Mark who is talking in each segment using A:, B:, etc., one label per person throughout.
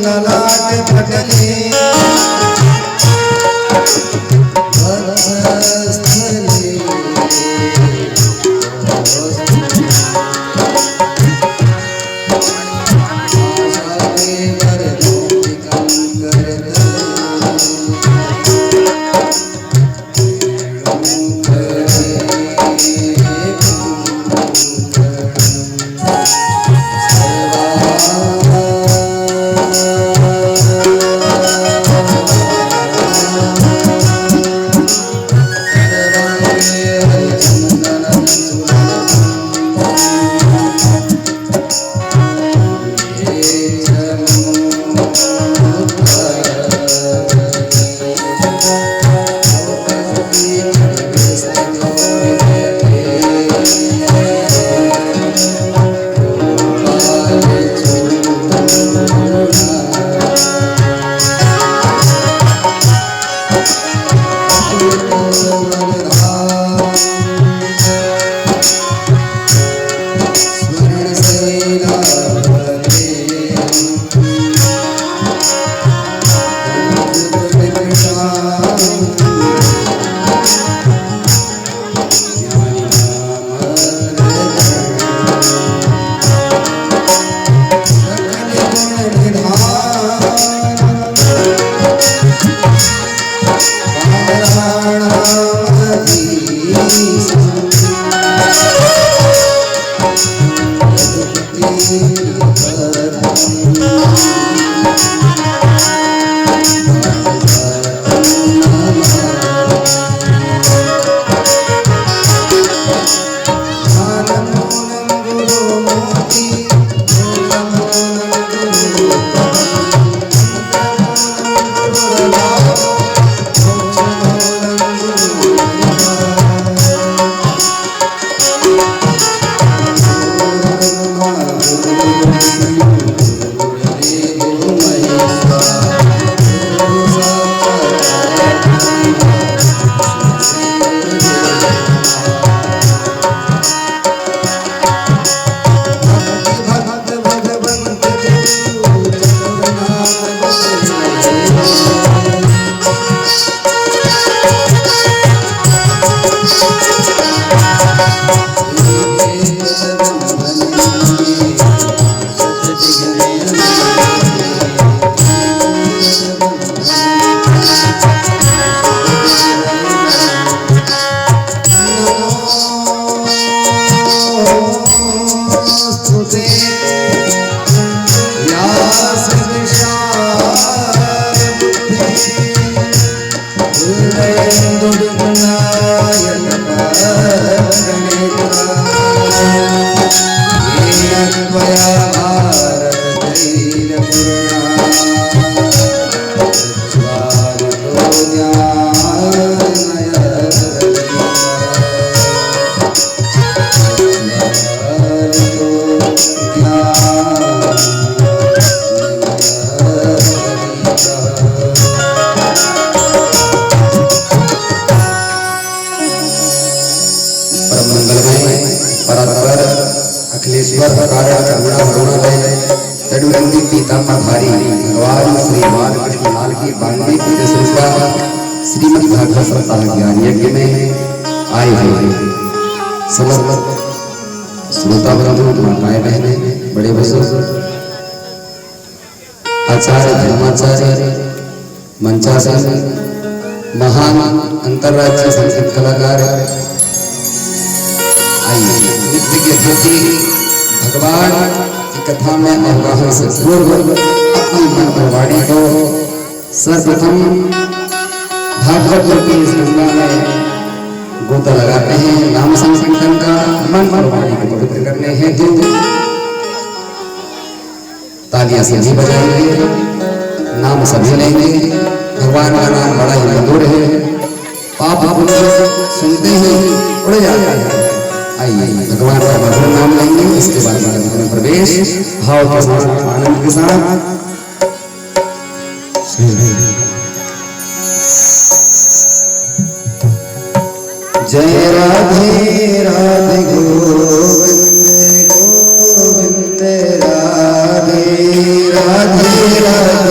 A: ललाट फटले
B: अखिलेश्वर कारण करुणा करुणालय तड़ुरंगी पीताम्बर भारी भगवान श्री बालकृष्ण लाल की 92 पूज्य स्वरूपा श्रीमद् भागवत सप्ताह ज्ञान यज्ञ में आए हुए समस्त श्रोता बंधु माताएं बहनें बड़े बुजुर्ग आचार्य धर्माचार्य मंचाचार्य महान अंतर्राज्यीय संगीत कलाकार नृत्य के प्रति भगवान की कथा में अवगाहन से पूर्व अपनी मन पर वाणी को सर्वप्रथम भागवत की इस गंगा में गोता लगाते हैं। नाम संकीर्तन का मन पर वाणी को पवित्र करने हेतु तालियां सभी बजाएंगे, नाम सभी लेंगे। भगवान का नाम बड़ा ही मधुर है, पाप सुनते ही उड़ जाता है। आइए भगवान का मधुर नाम लेंगे, इसके बाद में प्रवेश भाव के साथ आनंद के साथ। जय Radhe Radhe Govind Govind Radhe Radhe Radhe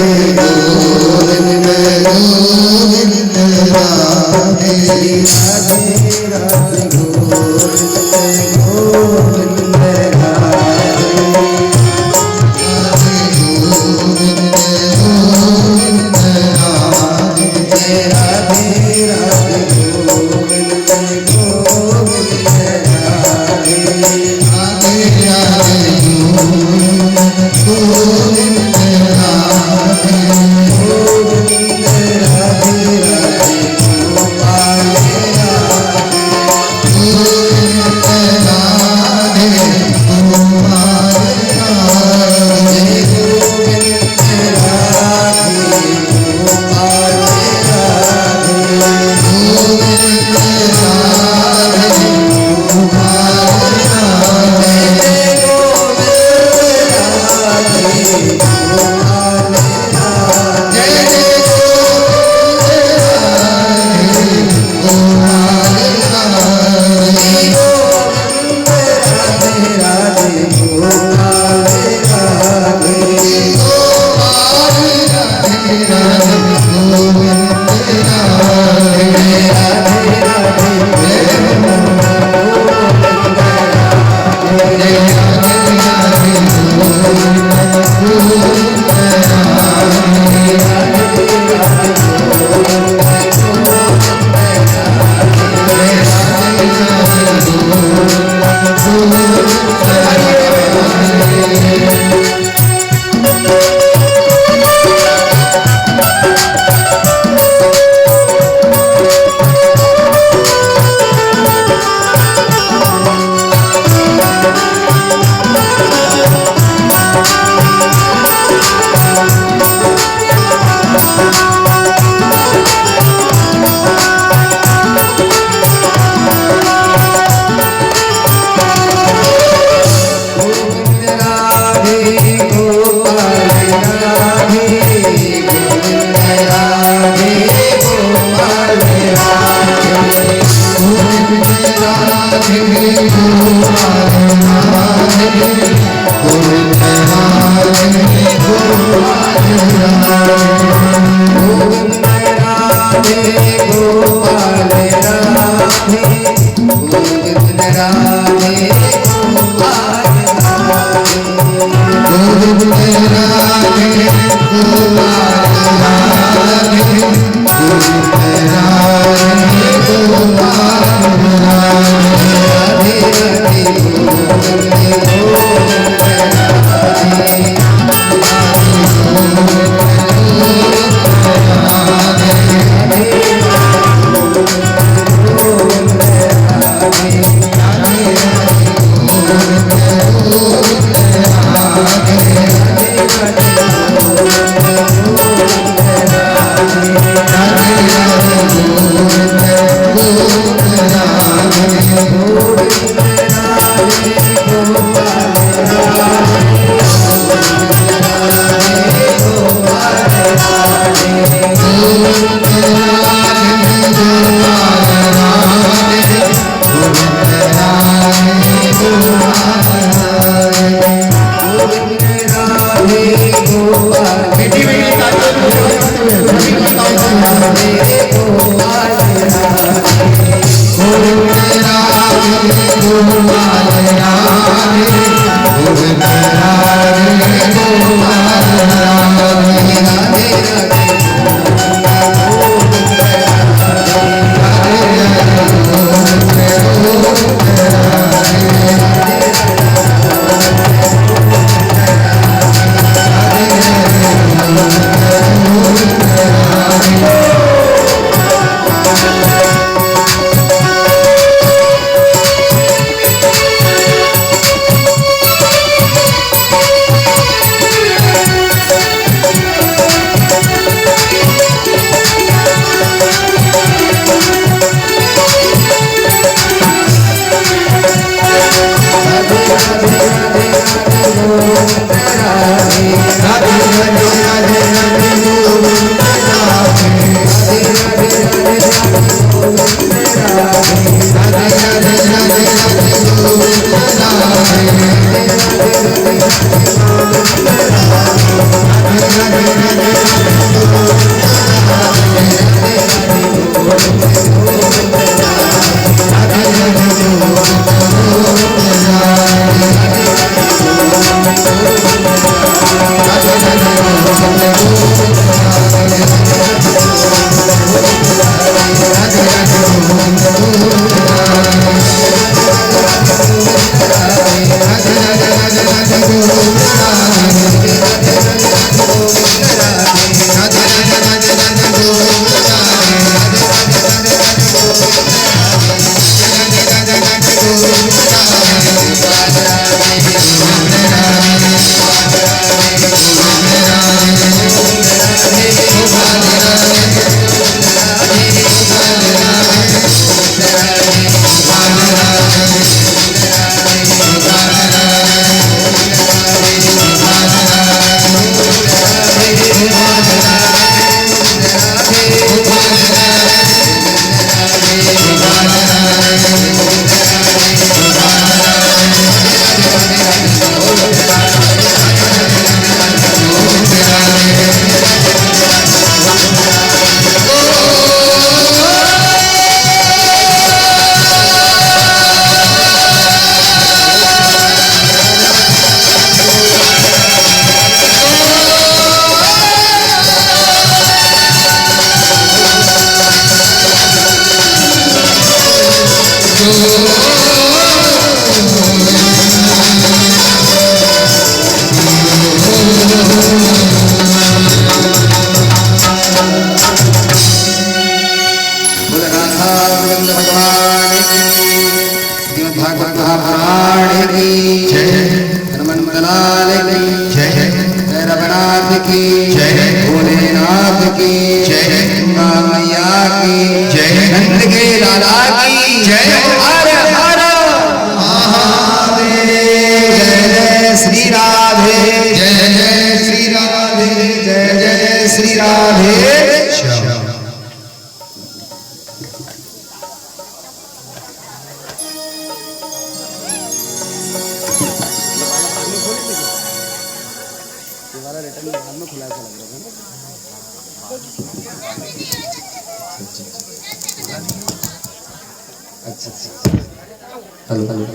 B: hello hello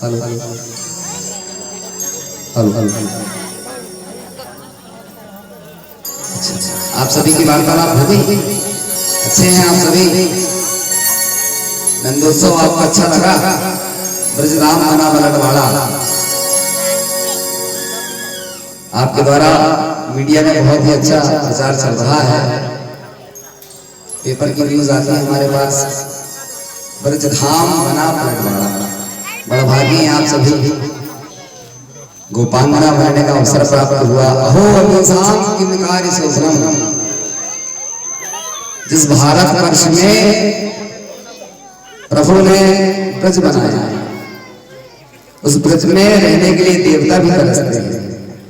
B: hello hello hello आप सभी की वार्तालाप हो गई? अच्छे हैं आप सभी? नंदोत्सव आपको अच्छा लगा? ब्रजधाम मना बलटवाड़ा आपके द्वारा मीडिया में बहुत ही अच्छा प्रचार चल रहा है। पेपर की न्यूज आती है हमारे पास, ब्रजधाम बना पलटवाड़ा। बड़ा भागी हैं आप सभी, गोपांगना बनने का अवसर प्राप्त हुआ। अहो अमीशाम किम कार्य शोभनम, जिस भारत वर्ष में प्रभु ने ब्रज बनाया, उस ब्रज में रहने के लिए देवता भी तरसते हैं।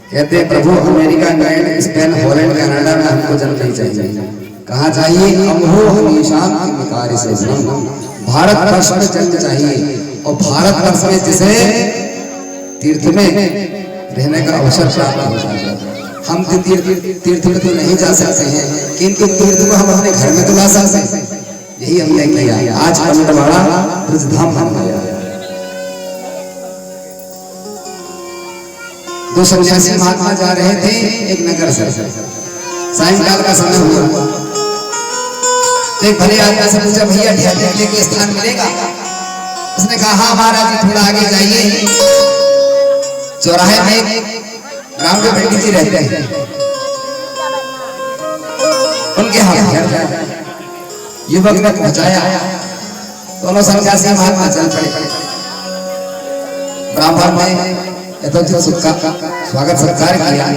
B: कहते हैं प्रभु America, England, Spain, Holland, Canada में हमको जन्म नहीं चाहिए। कहाँ चाहिए? अमहो हमेशा कार्य से भारत वर्ष में जन्म चाहिए। और भारत वर्ष में जिसे तीर्थ में रहने का अवसर प्राप्त हो जाए। हम तीर्थ में तो नहीं जा सकते हैं, किंतु तीर्थ को हम अपने घर में तो ला सकते हैं। यही हमने किया। आज पलटवाड़ा ब्रजधाम बन गया। दो सन्यासी महात्मा जा रहे थे एक नगर से, सायंकाल का समय हुआ। एक भले आदमी से पूछा, भैया ढेले के स्थान मिलेगा? उसने कहा हाँ महाराज जी, थोड़ा आगे जाइए, चौराहे में राम के पंडित जी रहते हैं, उनके हाथ युवक ने पहुंचाया। दोनों सन्यासी महात्मा चल पड़े। ब्राह्मण ने यथोचित स्वागत सत्कार किया,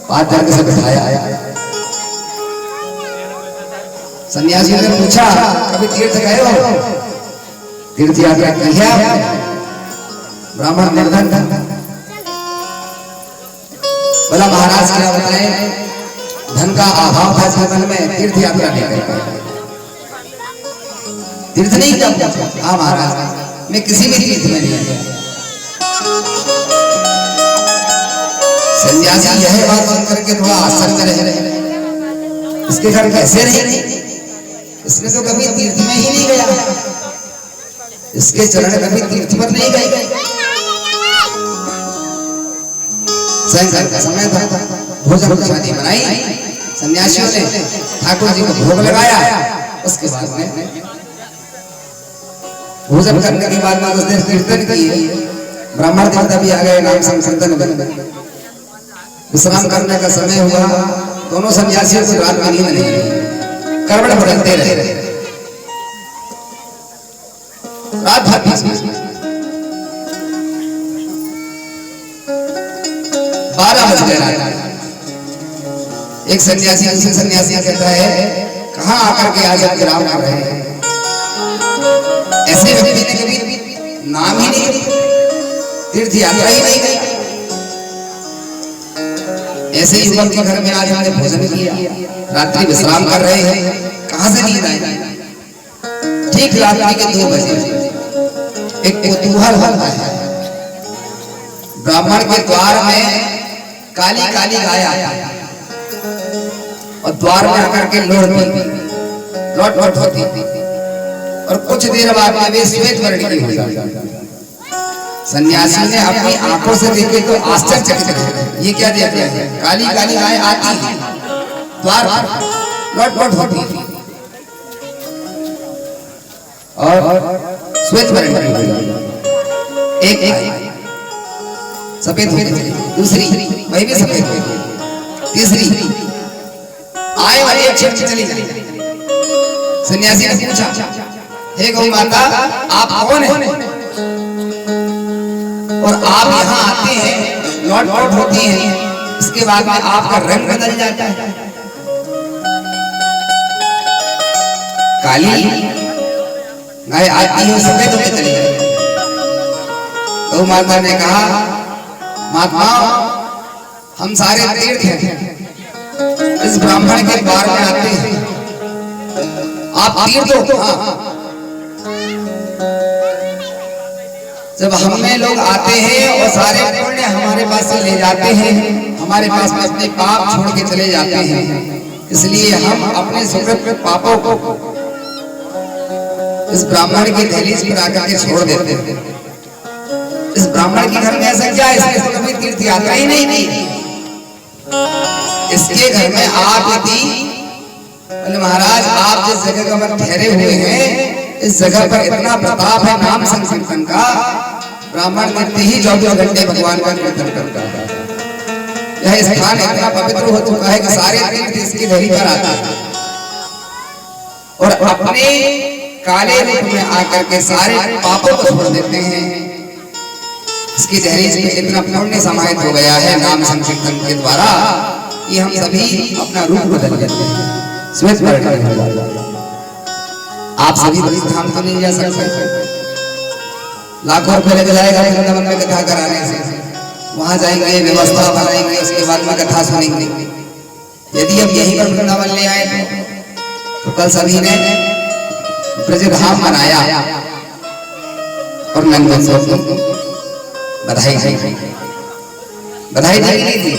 B: पाँच जन से बिठाया। सन्यासी ने पूछा, कभी तीर्थ गए हो? तीर्थ यात्रा की है? ब्राह्मण निर्धन बोला, महाराज क्या बताएं, धन का अभाव था जीवन में, तीर्थ यात्रा नहीं कर पाया। तीर्थ नहीं किया? हाँ महाराज, मैं किसी भी तीर्थ में नहीं गया। सन्यासी यह बात सुनकर के थोड़ा आश्चर्य रहे, इसके घर कैसे नहीं? इसने तो कभी तीर्थ में ही नहीं गया, इसके चरण कभी तीर्थ पर नहीं गए। सायंकाल का समय था, भोजन की शादी बनाई। सन्यासियों ने ठाकुर जी को भोग लगाया। उसके बाद में भोजन करने के बाद में उसने कीर्तन किए। ब्राह्मण देवता भी आ गए, नाम संकीर्तन बन। विश्राम करने का समय हुआ। दोनों सन्यासियों को रात में नींद नहीं आई, करवट बदलते रहे। रात भर 12 बज गए। एक सन्यासी दूसरे सन्यासी कहता है, कहाँ आकर के आज विराम कर रहे हैं? ऐसे व्यक्ति ने कभी नाम ही नहीं, तीर्थ यात्रा ही नहीं गई। ऐसे युवक के घर में आज हमने भोजन किया, रात्रि विश्राम कर रहे हैं, कहां से नींद आई? ठीक रात्रि के 2 बजे एक कुतूहल होता है। ब्राह्मण के द्वार में काली काली गाय आती और द्वार में आकर के लौट होती और कुछ देर बाद में वे श्वेत वर्ण की हो जाती। सन्यासी ने अपनी आंखों से देखे तो आश्चर्यचकित रहे, ये क्या देखते हैं? काली काली गाय आती है, द्वार लौट होती और श्वेत वर्ण की हो जाती। एक सफेद होती, दूसरी वही भी सफेद होती, तीसरी आए और एक क्षण चली जाती। सन्यासी ने पूछा, हे गौ माता, आप कौन हैं और आप यहाँ आते हैं, लौट होती हैं, इसके बाद में आपका रंग बदल जाता है? काली गाय आती है, सफेद होकर चली जाती है। गौ माता ने कहा, महात्मा हम सारे तीर्थ हैं, इस ब्राह्मण के द्वार में आते हैं, आप तीर्थ हो? हाँ। जब हमें लोग आते हैं और सारे पुण्य हमारे पास से ले जाते हैं, हमारे पास में अपने पाप छोड़ के चले जाते हैं, इसलिए हम अपने सुकृत पापों को इस ब्राह्मण की दहलीज पर आकर के छोड़ देते हैं। इस ब्राह्मण के घर में ऐसा क्या है? इसने तो कभी तीर्थ यात्रा ही नहीं की। इसके घर में आप यदि महाराज आप जिस जगह पर ठहरे हुए हैं, इस जगह पर इतना प्रताप है नाम संकीर्तन का, ब्राह्मण करते ही 24 घंटे भगवान का कीर्तन करता है। यह स्थान इतना पवित्र हो चुका है कि सारे तीर्थ इसकी धरी पर आते हैं। और अपने काले रूप में आकर के सारे पापों को छोड़ देते हैं। इसकी दहलीज में इतना पुण्य समाहित हो गया है नाम संकीर्तन के द्वारा कि हम सभी अपना रूप बदल लेते हैं, श्वेत वर्ण हो जाता है। आप सभी धाम तो नहीं जा सकते, लाखों रुपए लग जाएगा वृंदावन में कथा कराने से। वहां जाएंगे, व्यवस्था बनाएंगे, उसके बाद में कथा सुनेंगे। यदि हम यही पर वृंदावन ले आए तो कल सभी ने ब्रजधाम मनाया और नंदोत्सव को बधाई दी, बधाई नहीं दी,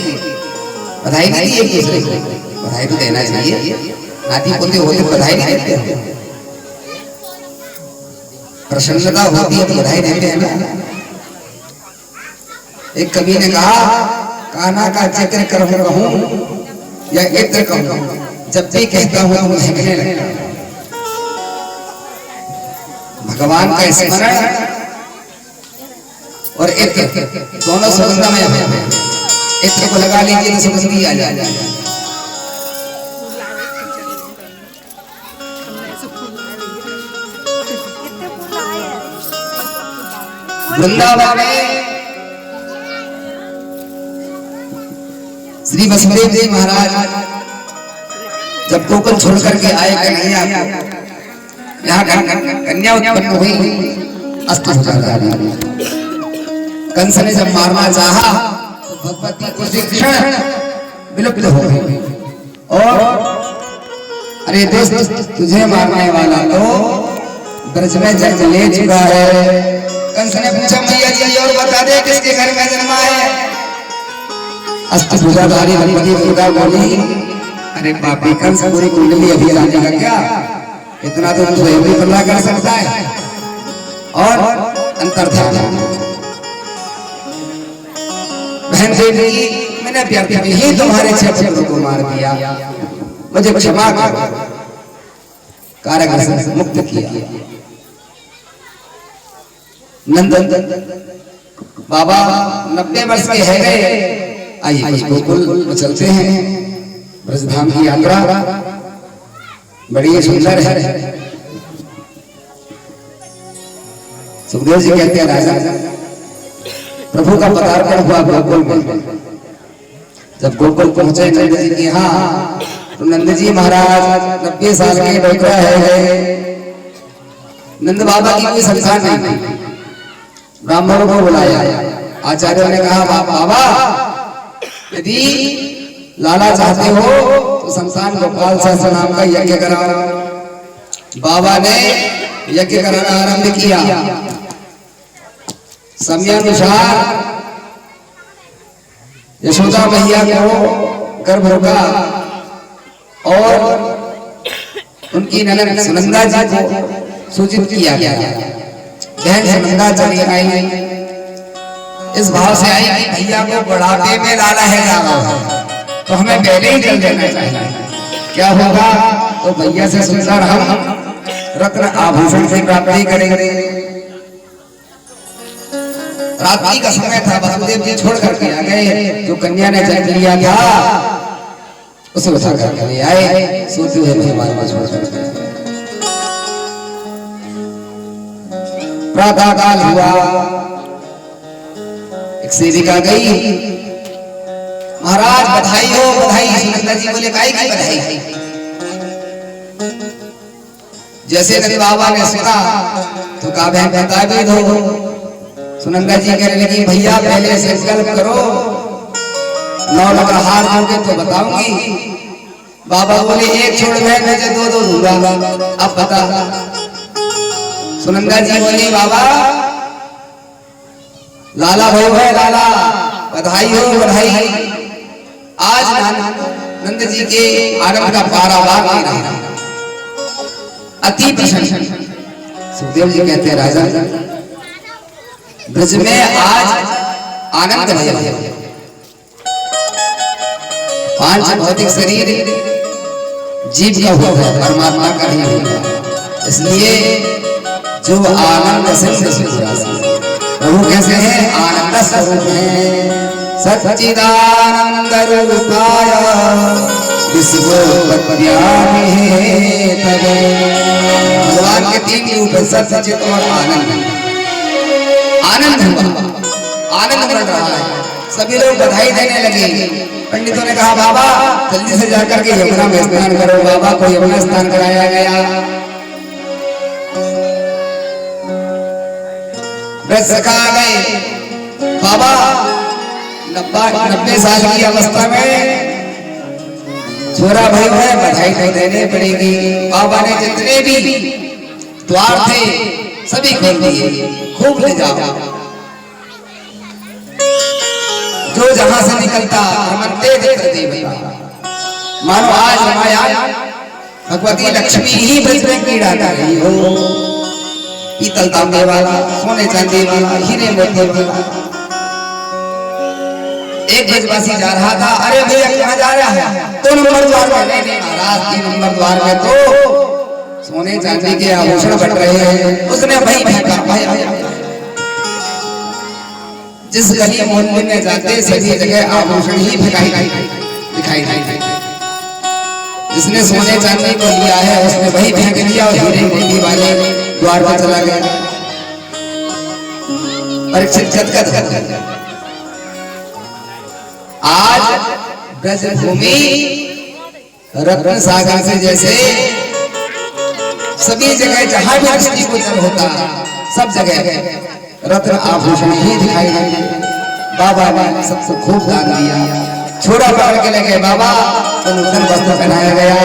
B: बधाई नहीं दी एक दूसरे को। बधाई तो देना चाहिए, नाती पोते होते बधाई नहीं देते, प्रसन्नता होती है तो बधाई देते हैं ना। एक कवि ने कहा, कान्हा का जिक्र कहूं या इत्र कहूं, जब भी कहता हूं तो महकने लगता। भगवान का स्मरण और इत्र दोनों सुगंधमय है। इत्र को लगा लीजिए तो सुगंधी आ जाए। वृंदावन में श्री वसुदेव जी महाराज जब गोकुल छोड़ करके आए कन्हैया, यहाँ कन्या उत्पन्न हुई अष्टभुजाधारी। कंस ने जब मारना चाहा तो भगवती उसी क्षण विलुप्त हो गई। और अरे दोस्त, तुझे मारने वाला तो ब्रज में जन्म ले चुका है। कंस ने पूछा, मैया जी और बता दे किसके घर में जन्मा है? अष्टभुजाधारी भगवती दुर्गा बोली, अरे पापी कंस, पूरी कुंडली अभी लाने का क्या? इतना तो स्वयं भी बदला कर सकता है। और अंतर्धान बहन देवी, मैंने प्यार ही तुम्हारे 6 पुत्रों को मार दिया, मुझे क्षमा करो, कारागार से मुक्त किया। नंदन बाबा 90 वर्ष के है गए। आइए गोकुल चलते हैं, ब्रजधाम की यात्रा बड़ी सुंदर है। सुखदेव जी कहते हैं, राजा प्रभु का पदार्पण हुआ गोकुल में। जब गोकुल पहुंचे नंद जी के यहाँ तो नंद जी महाराज 90 साल के डोकरा है। नंद बाबा की कोई संतान नहीं। ब्राह्मणों को बुलाया, आचार्यों ने कहा, बाबा यदि लाला चाहते हो तो संतान गोपाल सहस्त्र नाम का यज्ञ कराओ। बाबा ने यज्ञ कराना आरंभ किया। समयानुसार यशोदा मैया को गर्भ होगा और उनकी ननद सुनंदा जी को सूचित किया गया। बहन सुनंदा चली आई, इस भाव से आई कि भैया को बुढ़ापे में लाला है जाना, तो हमें पहले ही चल देना चाहिए। क्या होगा? तो भैया से सुंदर हम रत्न आभूषण से प्राप्ति करेंगे। रात्रि का समय था, वसुदेव जी छोड़ करके आ गए। जो कन्या ने जन्म लिया था उसे उठा करके ले आए। सोते हुए भगवान को छोड़ करके प्रातः काल हुआ। एक सेविका गई, महाराज बधाई हो, बधाई। सुनंदा जी बोले, काई की बधाई? जैसे नंद बाबा ने सुना तो कहा, बहन बता भी दो। सुनंदा जी कहने लगी, भैया पहले संकल्प करो, 9 लगा हार दोगे तो बताऊंगी। बाबा बोले, एक छोड़ बहन, मुझे 2 दूंगा, अब बता। सुनंदा जी बोली, बाबा लाला भाई है, लाला बधाई हो, बधाई। आज नंद जी के आरंभ का पारावार नहीं रहा, अति प्रसन्न। सुखदेव जी कहते हैं, राजा ब्रज में आज आनंद भया। 5 भौतिक शरीर जीव का हुआ है, परमात्मा का नहीं हुआ। इसलिए जो आनंद से प्रभु कैसे हैं? आनंद स्वरूप है। सच्चिदानंद रूपाय विश्वोत्पत्त्यादि हेतवे चिंग के ऊपर सत्य चित और आनंद आनंद हुआ, आनंद बढ़ रहा है। सभी लोग बधाई देने लगे। पंडितों ने कहा बाबा जल्दी से जाकर के यमुना में स्नान करो। बाबा को यमुना स्नान कराया गया। व्रत सखा आ गए। बाबा 90 साल की अवस्था में छोरा भाई है, बधाई तो देने पड़ेगी। बाबा ने जितने भी द्वार थे सभी खोल दिए, खूब ले जाओ। जो जहां से निकलता रमनते देते मानो आज रामायण भगवती लक्ष्मी ही ब्रज में कीड़ा कर रही हो। पीतल तांबे वाला, सोने चांदी वाला, हीरे मोती वाला। एक ब्रजवासी जा रहा था, अरे भैया कहाँ जा रहा है? 2 नंबर द्वार में। नहीं महाराज 3 नंबर द्वार में तो सोने चांदी के आभूषण बट रहे हैं। उसने भाई फेंका। जिस गली मोहल्ले में जाते सभी जगह आभूषण ही दिखाई देते। जिसने सोने चांदी को लिया है उसने वही फेंक दिया और हीरे मोती वाले द्वार पर चला गया। परीक्षित गदगद। आज ब्रज भूमि रत्न सागर से जैसे सभी जगह जहां भी दृष्टि गोचर होता सब जगह रत्न आभूषण ही दिखाई देते। बाबा ने सबको खूब दान दिया। छोड़ा पकड़ के लगे बाबा तो नूतन वस्त्र पहनाया गया।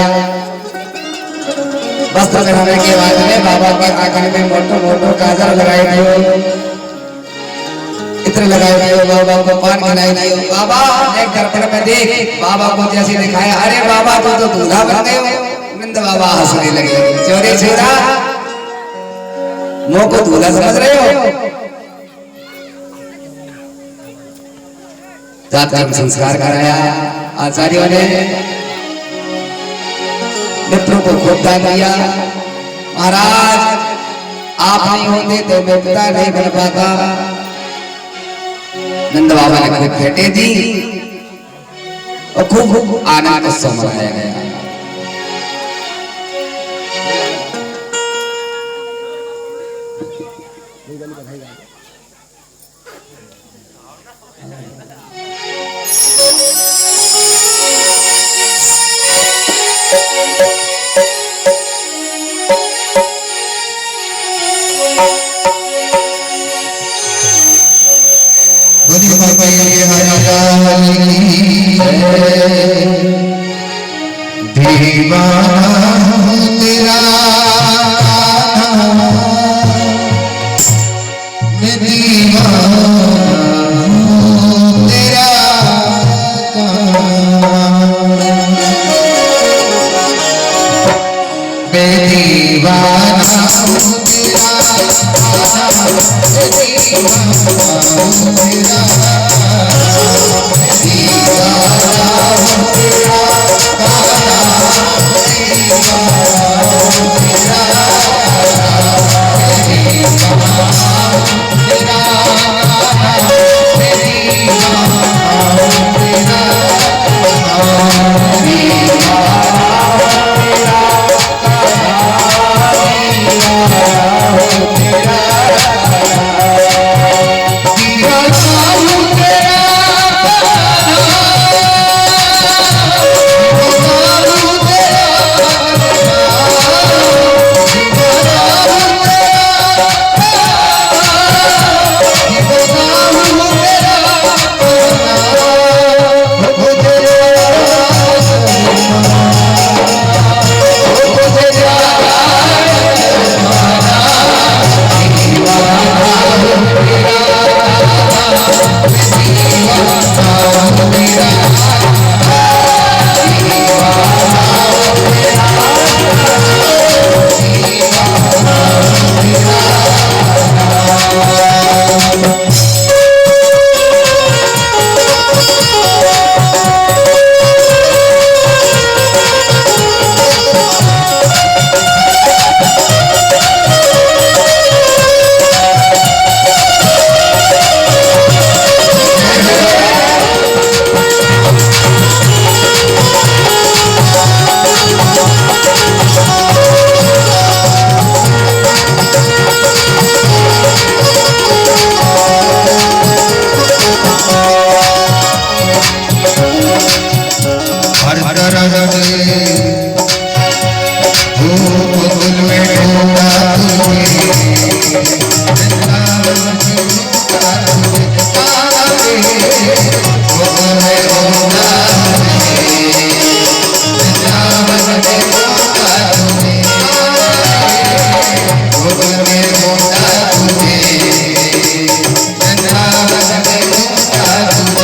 B: वस्त्र पहनाने के बाद में बाबा के आंखों में मोटो मोटो काजल लगाए गए, इत्र लगाए गए। बाबा को पान खिलाए गए। बाबा ने दर्पण में देख बाबा को जैसे दिखाया, अरे बाबा तो दूल्हा बन गए हो। नंद बाबा हंसने लगे, चोरे छोरा मोह को दूल्हा समझ रहे हो? जातकर्म संस्कार कराया आचार्यों ने। मित्रों को खूब दान दिया। महाराज आप नहीं होते तो मैं पिता नहीं बन पाता। नंद बाबा ने खूब भेंटें दी और खूब आनंद उत्सव मनाया गया।
A: गोकुल में ढूंढा तुझे, वृंदावन में ढूंढा तुझे, गोकुल में ढूंढा तुझे, वृंदावन में ढूंढा तुझे, गोकुल में ढूंढा तुझे, वृंदावन में ढूंढा तुझे,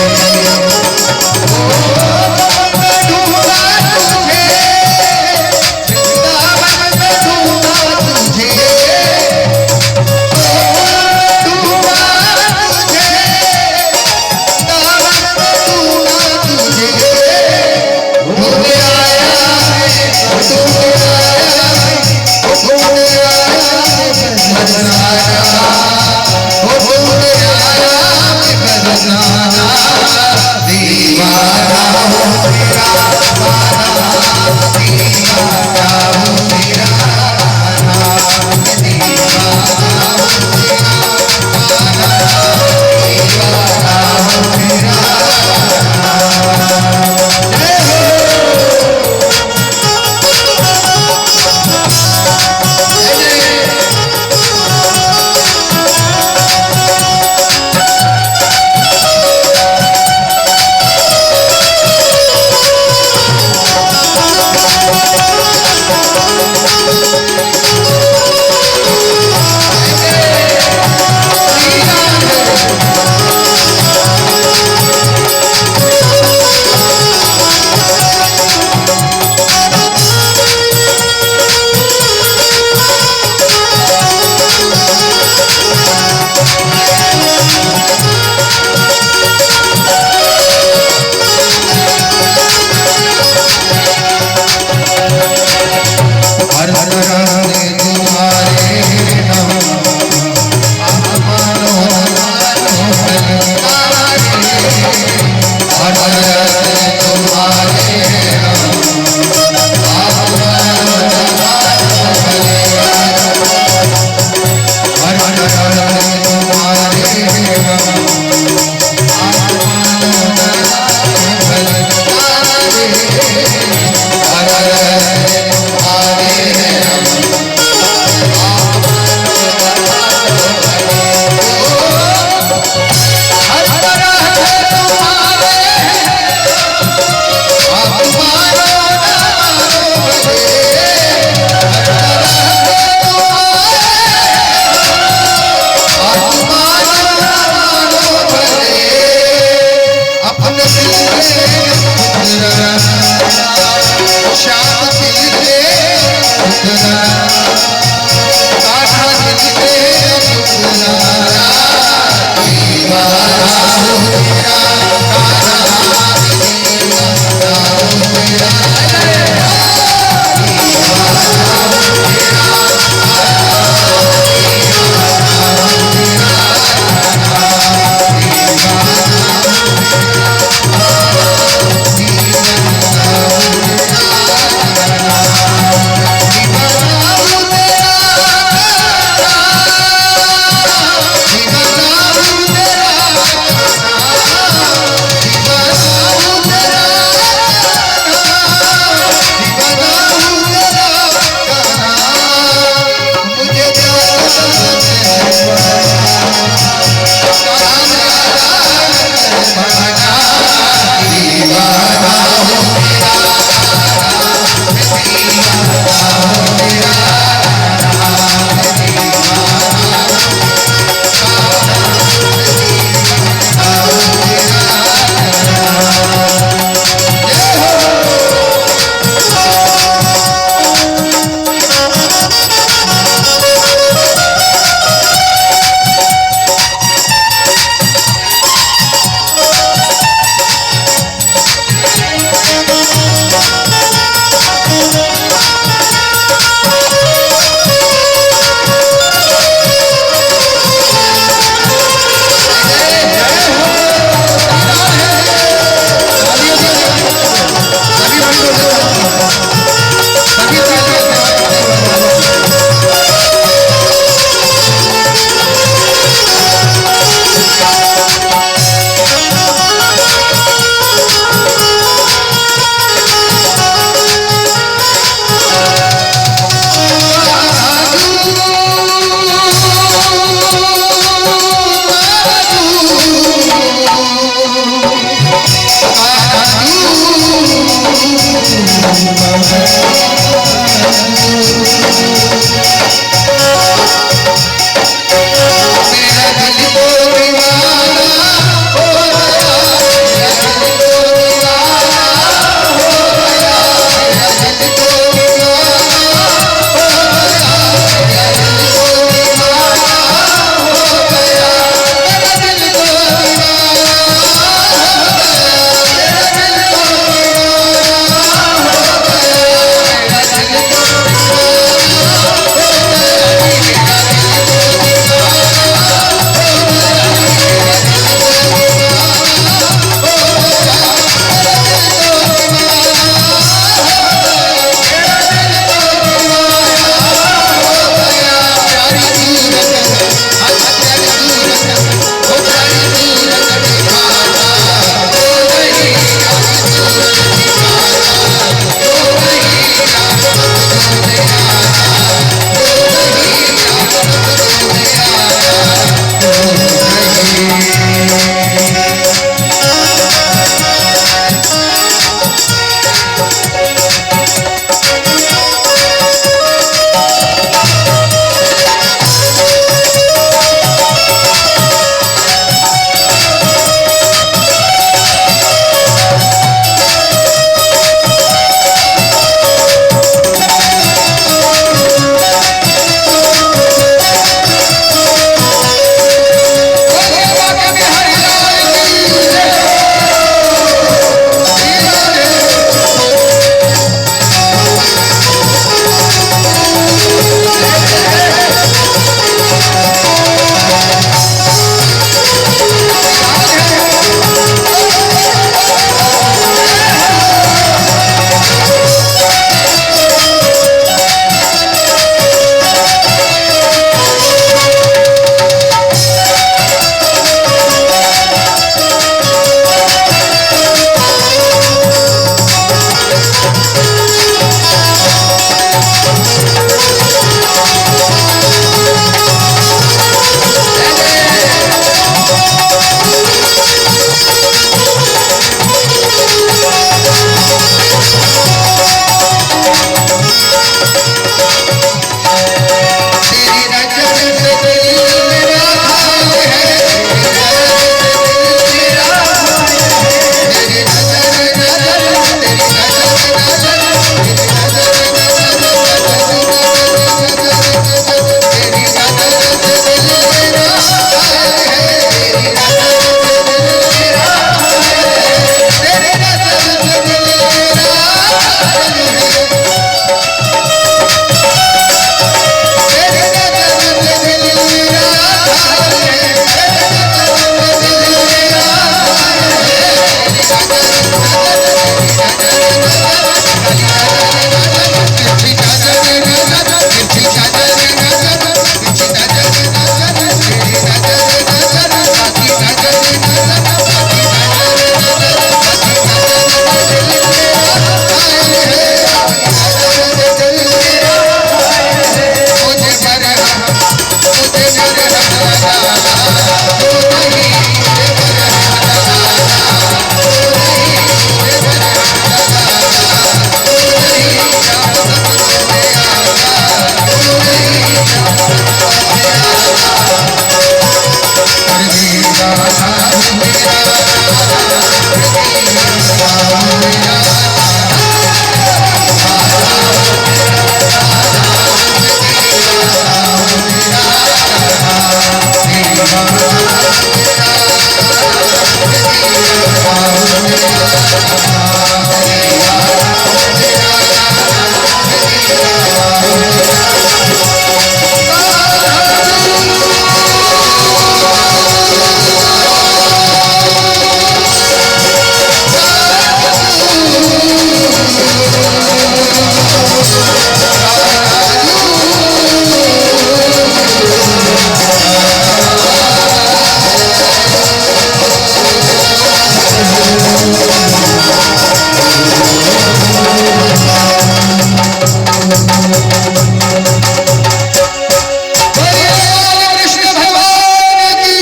A: कृष्ण भगवान की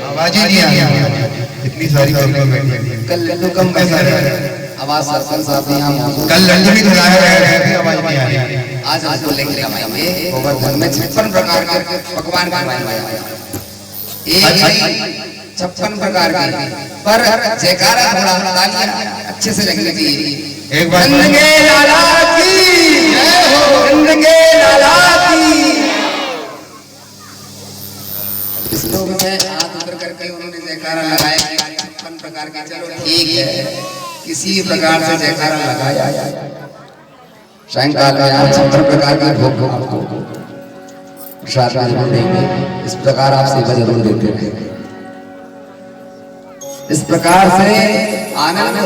A: आवाज ही नहीं आ रही इतनी सारी कल
B: लड्डू कम पैसा आवाज सरपंच साहब यहाँ मौजूद।
A: कल लड्डू भी खिलाया गया है आवाज नहीं आ रही
B: आज हमको लेकर आएंगे गोवर्धन में 56 प्रकार के पकवान बनवाए एक 56 प्रकार के पर जयकारा थोड़ा तालियां अच्छे से लगनी चाहिए।
A: एक बार
B: नंगे लाला की जय हो, नंगे लाला की। इस लोग में हाथ ऊपर करके उन्होंने जयकारा लगाया 56 प्रकार के। चलो ठीक है, किसी प्रकार से जयकारा लगाया। सायंकाल में 56 प्रकार के भोग आपको प्रसाद में देंगे। इस प्रकार आप सेवा जरूर देते हैं। इस प्रकार से आनंद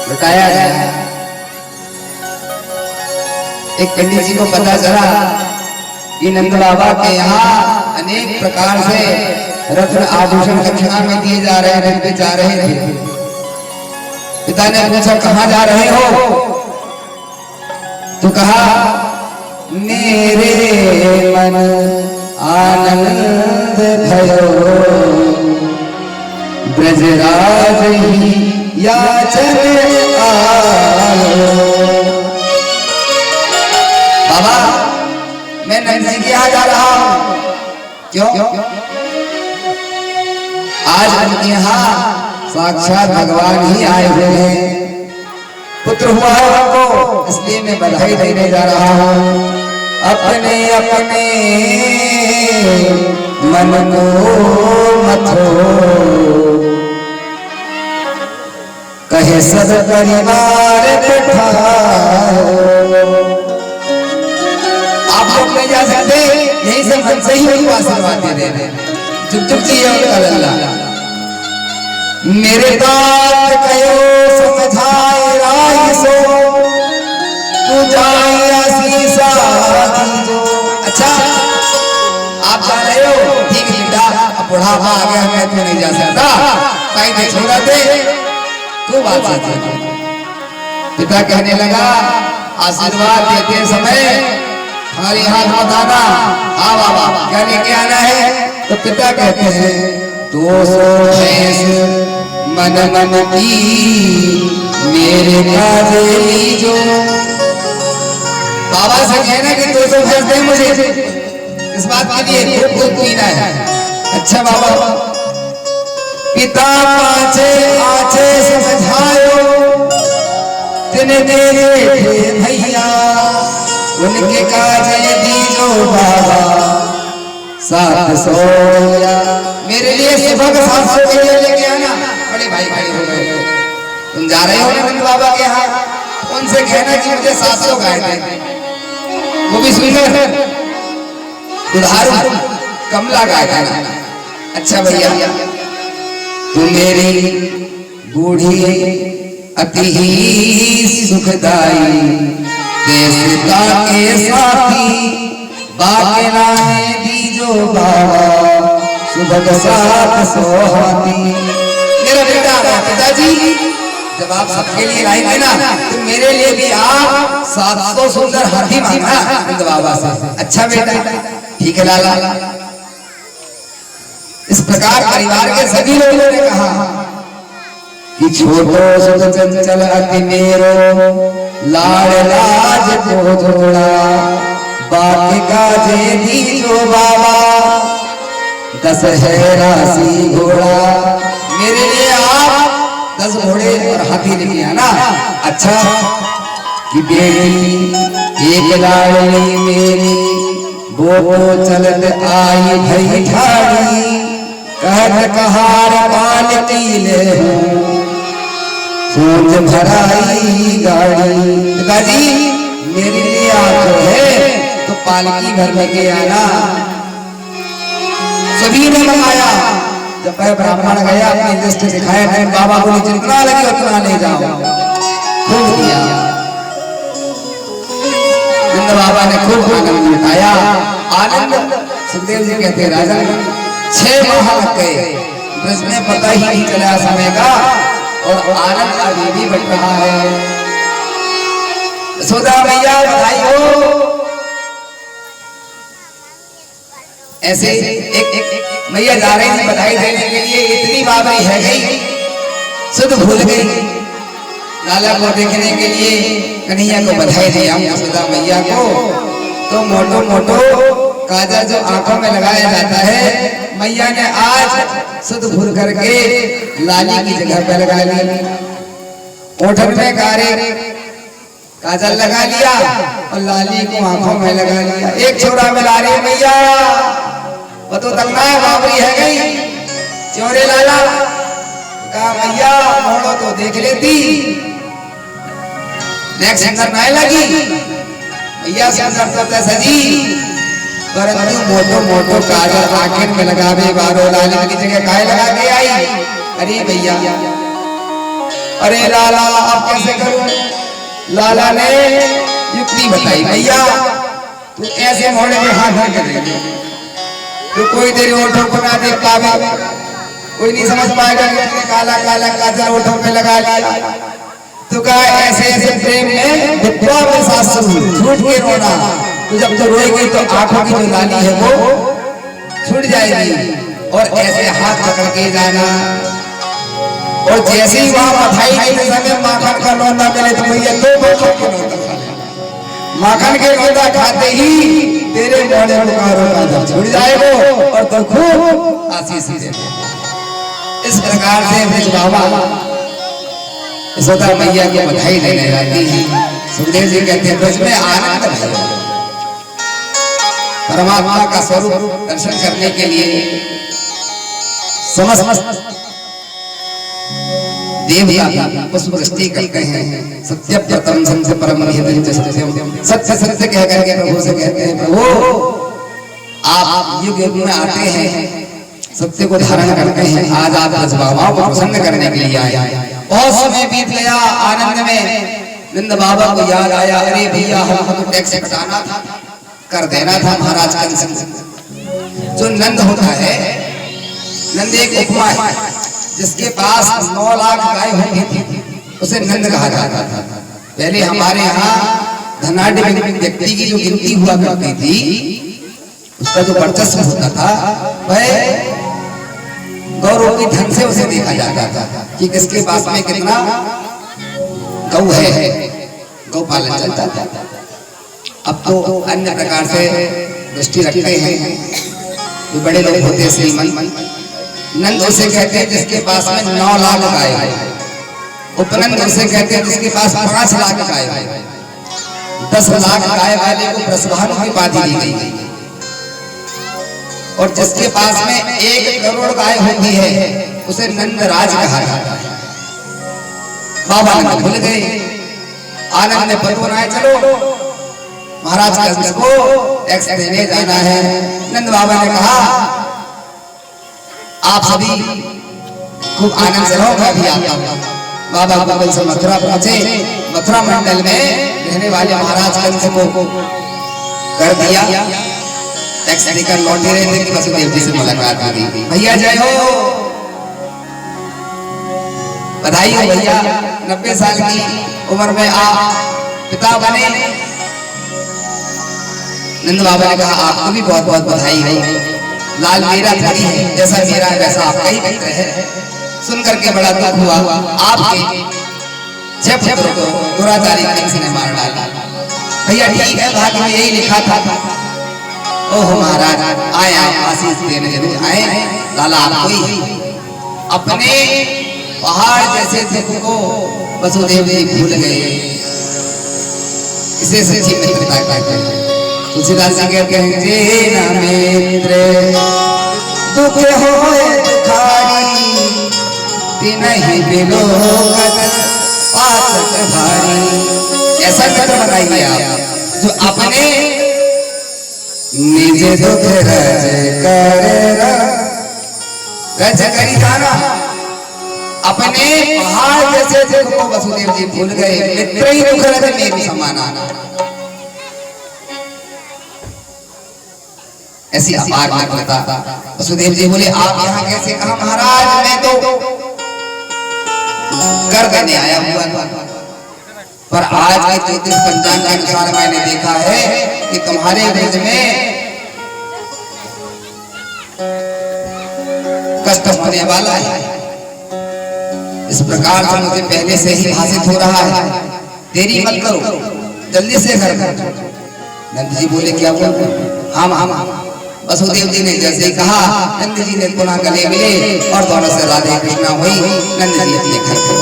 B: लुटाया जाए। एक पंडित जी को पता चला कि नंद बाबा के यहाँ अनेक प्रकार से रत्न आभूषण दक्षिणा में दिए जा रहे हैं, जा रहे थे। पिता ने पूछा कहाँ जा रहे हो? तो कहा मेरे मन आनंद भयो ब्रजराज ही याचन आयो। बाबा मैं नंद जी के यहाँ जा रहा हूँ। क्यों? आज उनके यहाँ साक्षात भगवान ही आए हुए हैं। पुत्र हुआ है हमको, इसलिए मैं बधाई देने जा रहा हूँ। अपने अपने मन को मथो कहे सब परिवार बैठाओ। आप लोग नहीं जा सकते, यही सब मन से ही उनको आशीर्वाद दे रहे। चुप चुप चाहिए उनका लल्ला। मेरे बात कहो समझाए राय सो तू जाए आशीषा दीजो। अच्छा आप जा रहे हो, ठीक है बेटा, अब बुढ़ापा आ गया, मैं तो नहीं जा सकता, कहीं नहीं छोड़ा दे। खूब बात है। पिता कहने लगा आशीर्वाद देते समय हमारी हाथ मत आना। हाँ बाबा क्या लेके आना है? तो पिता कहते हैं 200 भैंस मन मन की मेरे काजे लीजो। बाबा से कहना कि 200 भैंस दे मुझे, इस बात के लिए खूब दूध पीना है। अच्छा बाबा पिता पाछे आछे समझायो तिने तेरे थे भैया उनके काजे दीजो बाबा 700। मेरे लिए सुबह का 700 के लिए लेके आना। बड़े भाई खड़े हो गए। तुम जा रहे हो नंद बाबा के यहाँ, उनसे कहना कि मुझे 700 गाय दे, वो भी सुंदर दुधारू कमला गाय देना। अच्छा भैया तू मेरी बूढ़ी अति ही सुखदाई देवता के साथी बाके लाने दीजो बाबा सुबह 700 हाथी। मेरा बेटा पिताजी जब आप सबके लिए लाएंगे ना तो मेरे लिए भी आप 700 सुंदर हाथी मांगना नंद बाबा से। अच्छा बेटा ठीक है लाला। इस प्रकार परिवार के सभी लोगों ने कहा कि छोटो सुख चंचल अति मेरो लाड़ लाज को जोड़ा बाकी काजे दीजो बाबा 10 है राशि घोड़ा। मेरे लिए आप 10 घोड़े और हाथी लेके आना। अच्छा कि बेटी एक लाड़ली मेरी वो चलत आई भई ठाड़ी कहत कहार पालकी ले सोच भराई गाड़ी। पिताजी मेरे लिए आप जो है तो पालकी भर लेके आना। सभी ने मंगाया। जब वह ब्राह्मण गया अपनी लिस्ट दिखाया है बाबा को जितना लगे उतना ले जाओ। खूब दिया नंद बाबा ने खूब आनंद उठाया। आनंद सुखदेव जी कहते हैं राजन 6 माह लग गए, ब्रज में पता ही नहीं चला समय का और आनंद अभी भी बढ़ रहा है। यशोदा मैया बधाई हो। ऐसे एक मैया जा रही थी बधाई देने के लिए, इतनी बाबरी है गई, सुध भूल गई लाला को देखने के लिए कन्हैया को बधाई दिया यशोदा मैया को। तो मोटो मोटो काजल जो आंखों में लगाया जाता है, मैया ने आज सुध भूल करके लाली की जगह पर लगा ली। ओठन में कारे काजल लगा लिया और लाली को आंखों में लगा लिया। एक छोरा मिला रही मैया, वो तो तकना है बाबरी है गई, चोरे लाला कहा मैया मोड़ो तो देख लेती, नेक्स्ट करने लगी मैया सुंदर सजी, परंतु मोटो मोटो काजल आखिर में लगावे बारो लाली की जगह काय लगा के आई। अरे भैया, अरे लाला अब कैसे करूं? लाला ने युक्ति बताई, भैया तू ऐसे मोड़े में हाथ धर के देखे तो कोई तेरे ओठों को ना देख पावे, कोई नहीं समझ पाएगा कि तूने काला काला काजल ओठों पे लगा लिया। तो कहा ऐसे ऐसे प्रेम में विद्या में सासू छूट के रोना, तो जब तो रोएगी तो आंखों की जो लाली है वो छूट जाएगी। और ऐसे हाथ पकड़ के जाना, और जैसे ही वहां बधाई देते समय माखन का लौंदा मिले तो भैया दो माखन के लौंदा खा ले, माखन के लौंदा खाते ही तेरे मोड़े पुकारों का जब छूट जाएगा और तो खूब आशीष दे। इस प्रकार से ब्रज बाबा यशोदा मैया की बधाई देने जाती है। सुखदेव जी कहते हैं ब्रज में आनंद है, परमात्मा का स्वरूप दर्शन करने के लिए समस्त देवता पुष्प वृष्टि करते हैं। सत्य प्रथम संत परम सत्यम, सत्य सत्य कह करके प्रभु से कहते हैं प्रभु आप युग युग में आते हैं, सत्य को धारण करते हैं, आज आप ब्रज बाबाओं को प्रसन्न करने के लिए आए। बहुत समय बीत गया, आनंद में नंद बाबा को याद आया, अरे भैया हमको तो टैक्स कटाना था, कर देना था महाराज कंस। जो नंद होता है, नंद एक उपमा है, जिसके पास 9 लाख गाय होती थी उसे नंद कहा जाता था। पहले हमारे यहाँ धनाढ़ व्यक्ति की जो गिनती हुआ करती थी, उसका जो वर्चस्व होता था वह गौरव की धन से उसे देखा जाता था कि किसके पास में कितना गौ है, गौपालन चलता था। अब तो अन्य प्रकार से दृष्टि रखते हैं, जो बड़े लोग होते हैं श्रीमंत, नंद उसे कहते हैं जिसके पास में 9 लाख गाय है, उपनंद उसे कहते हैं जिसके पास 5 लाख गाय है। 10 लाख गाय वाले को प्रसवाहन की उपाधि दी गई, और जिसके पास में 1 करोड़ गाय होती है उसे नंदराज कहा जाता है। बाबा नंद भूल गए, आनंद में पतो ना चलो महाराज कंस को टैक्स देने जाना है। नंद बाबा ने कहा आप सभी खूब आनंद से रहो, मैं भी आता हूं। बाबा गोकुल से मथुरा पहुंचे, मथुरा मंडल में रहने वाले महाराज कंस को कर दिया, टैक्स देकर लौटे रहे थे कि वसुदेव जी से मुलाकात हुई। भैया जय हो, बधाई हो भैया, 90 साल की उम्र में आप पिता बने। नंद बाबा ने कहा आपको भी बहुत बहुत बधाई हो, लाल मेरा थोड़ी है, जैसा मेरा वैसा आपका ही मित्र है। सुन करके बड़ा दुख हुआ, आपके 6 पुत्रों को दुराचारी कंस ने मार डाला। भैया ठीक है, भाग्य में यही लिखा था। ओह महाराज आए आप आशीष देने जरूर आए, लाला आपको ही अपने पहाड़ जैसे दुख को वसुदेव जी भूल गए, इसे सच्ची मित्रता कहते हैं। तुलसीदास जी कहते हैं जे न मित्र दुख होए दुखारी, तिनहि बिलोकत पातक भारी। ऐसा मित्र बनाइए आप जो अपने निज दुख रज करी जाना, अपने पहाड़ जैसे दुख को वसुदेव जी भूल गए, मित्र ही दुख रज मेरु समाना। ऐसी अपार मित्रता। वसुदेव जी बोले आप यहाँ कैसे? कहा महाराज मैं तो कर देने आया हुआ था, पर आज के ज्योतिष पंचांग के अनुसार मैंने देखा है कि तुम्हारे ब्रज में कष्ट होने वाला है। इस प्रकार से मुझे पहले से ही भाषित हो रहा है। देरी मत करो, जल्दी से घर कर। नंद जी बोले क्या बोल? हाँ। वसुदेव जी ने जैसे ही कहा, नंद जी ने पुनः गले मिले और दोनों से राधे कृष्णा हुई। नंद जी अपने घर के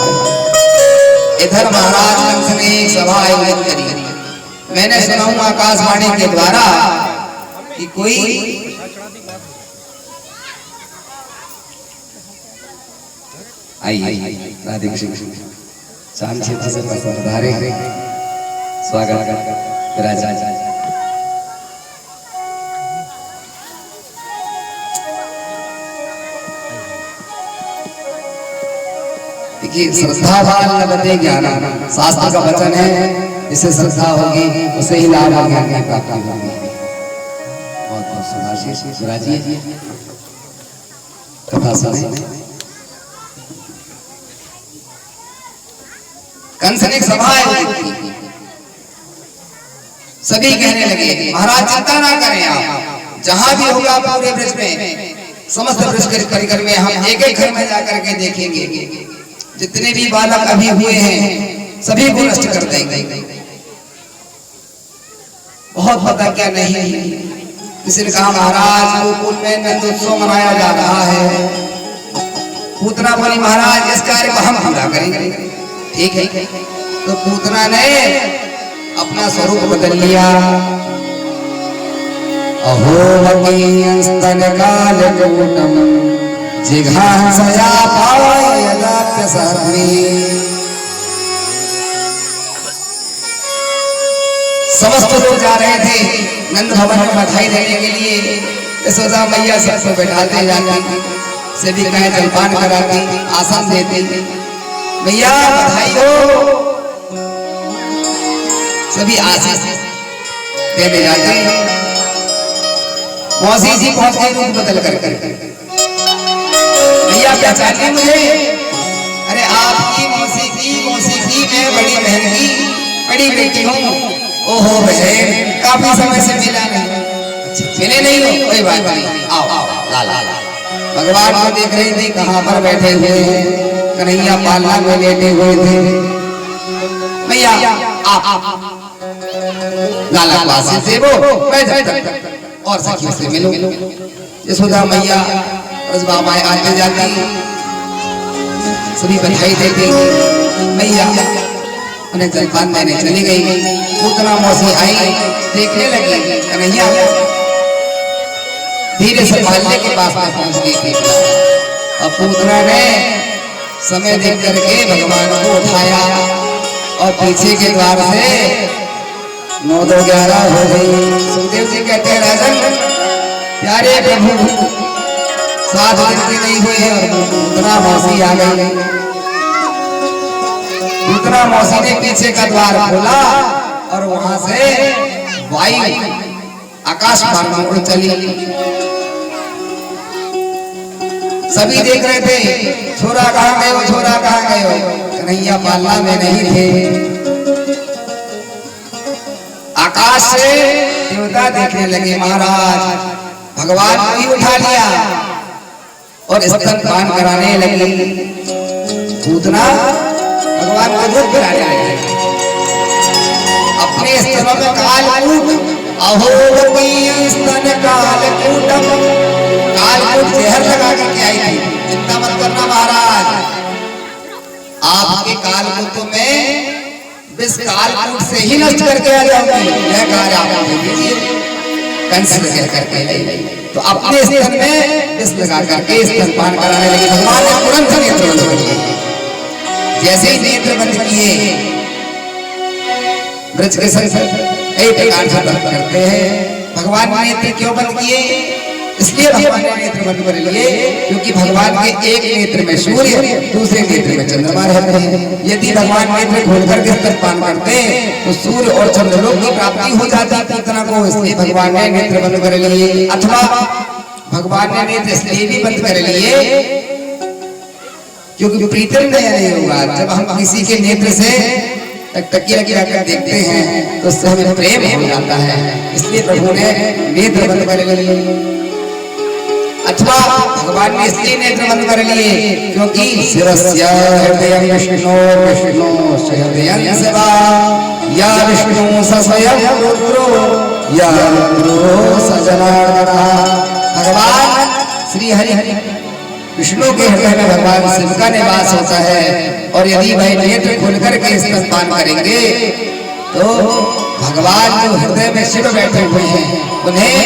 B: इधर महाराज कंस ने एक सभा आयोजित करी। मैंने सुना हूं आकाशवाणी के द्वारा कि कोई आई राधे कृष्ण शाम क्षेत्र से पधारे, स्वागत विराजा। देखिए, श्रद्धा भाव लभते ज्ञान, शास्त्र का वचन है, जिससे श्रद्धा होगी उसे ही लाभ और ज्ञान की प्राप्ति होगी। बहुत बहुत सुभाषिश विराजी कथा सुने। कंस ने एक सभा आयोजित की। सभी कहने लगे, महाराज चिंता ना करें, आप जहां भी होगा पूरे ब्रज में, समस्त ब्रज के परिकर में हम एक एक घर में जाकर के देखेंगे, जितने भी बालक अभी हुए हैं सभी को नष्ट कर देंगे। बहुत पता क्या नहीं। किसी ने कहा, महाराज गोकुल में नंदोत्सव मनाया जा रहा है। पूतना बोली, महाराज इस कार्य को हम पूरा करेंगे। ठीक है। तो पूतना ने अपना स्वरूप बदल लिया। अहो स्तन काल कूटम जिघांसया पावयदाप्य सर्वे। समस्त लोग जा रहे थे नंद भवन में बधाई देने के लिए। यशोदा मैया सबको बैठाते जाती, सभी कहे जलपान कराती, आसन देती, भैया बधाई हो। सभी आशीष देने जाते। मौसी जी पहुंच गए रूप बदल कर। भैया पहचाने मुझे? अरे आपकी मौसी की मैं बड़ी बहन की बड़ी बेटी हूँ। ओहो बहन, काफी समय से मिला नहीं। मिले नहीं हो? कोई बात नहीं, आओ ला। भगवान को देख रही थी कहाँ पर बैठे हुए हैं। कन्हैया पालना में लेटे हुए थे। भैया आप लाला पास से वो और सखियों से मिलो। यशोदा मैया रस बाबा आते जाती, सभी बधाई देते। मैया उन्हें जलपान देने चली गई। पूतना मौसी आई, देखने लगी कन्हैया धीरे से पालने के पास में पहुंच गई थी। अब पूतना ने समय देख करके भगवान को उठाया और पीछे के द्वार से 9-11 हो गई। सुखदेव जी कहते हैं, राजन प्यारे प्रभु 7 दिन के नहीं हुए और पूतना मौसी आ गई। पूतना मौसी ने पीछे का द्वार खोला और वहां से वायु आकाश मार्ग में उड़ चली। सभी देख रहे थे, छोरा कहाँ गए हो, छोरा कहाँ गए हो। कन्हैया पालना में नहीं थे। आकाश से देवता देखने लगे, महाराज भगवान को ही उठा लिया और स्तनपान कराने लगी। पूतना भगवान को दूध पिलाने लगी। अपने स्तनों में कालकूट, अहो स्तन कालकूटम, कालकूट जहर लगा करके आई थी। चिंता मत करना महाराज, आपके कालकूट में विष कालकूट से ही नष्ट करके आ जाऊंगी। यह कार्य आप दे दीजिए। कंस लगा करके ले, तो अपने स्तन में विष लगा करके स्तनपान कराने लगी। भगवान ने तुरंत नेत्र बंद किए। जैसे ही नेत्र बंद किए, ब्रज के कई प्रकार से बंद करते हैं। भगवान ने नेत्र क्यों बंद किए? इसलिए भगवान ने नेत्र बंद कर लिए क्योंकि भगवान के एक नेत्र में सूर्य, दूसरे नेत्र में चंद्रमा रहते हैं। यदि भगवान नेत्र खोल करके स्तनपान करते तो सूर्य और चंद्रलोक की प्राप्ति हो जाती पूतना को। इसलिए भगवान ने नेत्र बंद कर लिए। अथवा भगवान ने नेत्र इसलिए भी बंद कर लिए क्योंकि प्रीतम दया नहीं होगा। जब हम किसी के नेत्र से टकटकी लगाकर देखते हैं तो उससे हमें प्रेम हो जाता है। इसलिए प्रभु ने नेत्र बंद कर लिए, अथवा भगवान ने इसलिए नेत्र बंद कर लिए क्योंकि शिरस्य हृदयं विष्णु विष्णु हृदयं शिवा या विष्णु स स्वयं रुद्रो या रुद्रो स जनार्दनः। भगवान श्री हरि विष्णु के हृदय में भगवान शिव का निवास होता है, और यदि वह नेत्र खोल करके स्तनपान करेंगे तो भगवान जो हृदय में शिव बैठे हुए हैं उन्हें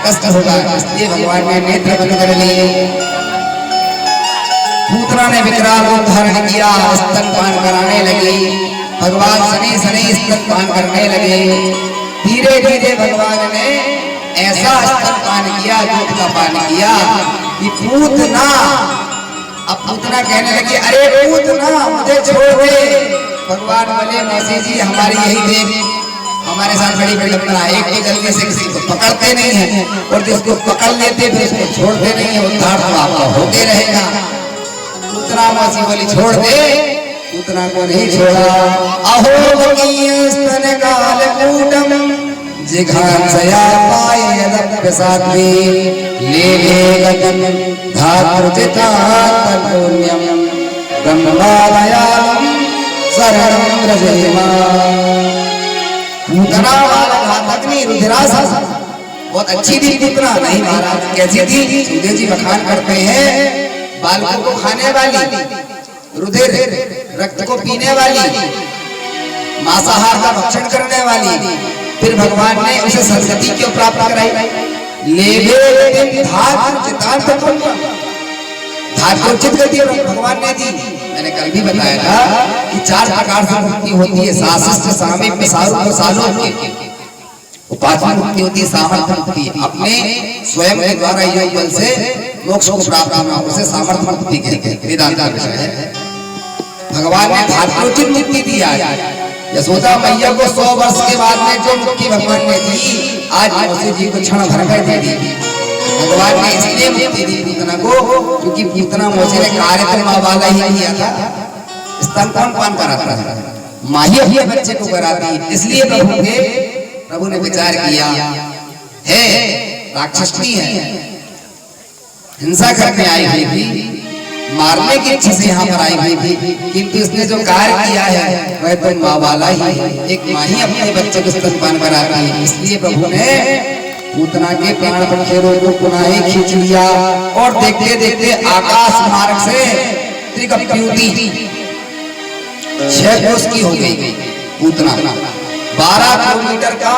B: कष्ट होगा। इसलिए भगवान ने नेत्र बंद कर लिए। पूतना ने विकराल रूप धारण किया, स्तनपान कराने लगी। भगवान सने सने स्तनपान करने लगे। धीरे धीरे भगवान ने ऐसा स्तनपान किया, दूध का पान किया कि पूतना, अब पूतना कहने लगी अरे पूतना मुझे छोड़ दे। भगवान बोले मौसी जी हमारी यही देख, हमारे साथ बड़ी विडंबना है, एक तो जल्दी से किसी को पकड़ते नहीं है और जिसको पकड़ लेते फिर उसको छोड़ते नहीं है, उद्धार तो आपका होते रहेगा। पूतना मौसी बोली छोड़ दे, पूतना को नहीं छोड़ा। अहो भगीय स्तन काल कूटम जिघांसया पाए यदप्य साध्वी ले गगन धातृचिता तन्पुण्यम ब्रह्मवालयालम शरणं व्रजेमा। पूतना वाला घातक नहीं, रुधिरासा बहुत अच्छी थी पूतना। नहीं महाराज कैसी थी? सुखदेव जी बखान करते हैं बालकों को खाने वाली, रुधिर रक्त को पीने वाली, मांसाहार का भक्षण करने वाली। फिर भगवान ने उसे सदगति क्यों प्राप्त कराई? धात्योचित गति भगवान ने दी। मैंने कल भी बताया था कि 4 प्रकार से मुक्ति होती है, साशिष्ट सामीप्य सारूप्य सालोक्य। उपासना मुक्ति होती है, सामर्थ्य मुक्ति, अपने स्वयं के द्वारा योग बल से मोक्ष को प्राप्त करना, उसे सामर्थ्य मुक्ति कहते हैं, वेदांत का विषय है। भगवान ने धात्योचित मुक्ति दिया। यशोदा मैया को 100 वर्ष के बाद में जो मुक्ति भगवान ने दी, आज मौसी जी को क्षण भर में दे दी। भगवान ने इसलिए मुक्ति दी पूतना को क्योंकि पूतना मौसी ने कार्यक्रम वाला ही किया था, स्तनपान कराता था, माही अपने बच्चे को कराती। इसलिए प्रभु ने विचार किया है राक्षसनी है, हिंसा करने आई हुई थी, मारने की इच्छा से यहाँ पर आई हुई थी, किंतु इसने जो कार्य किया है वह तो माँ वाला ही है। एक माँ ही अपने बच्चे को स्तनपान कराती है। इसलिए प्रभु ने पूतना के प्राण पखेरु को पुनः ही खींच लिया और देखते देखते आकाश मार्ग से त्रिकप्युति 6 कोस की हो गई पूतना। 12 किलोमीटर का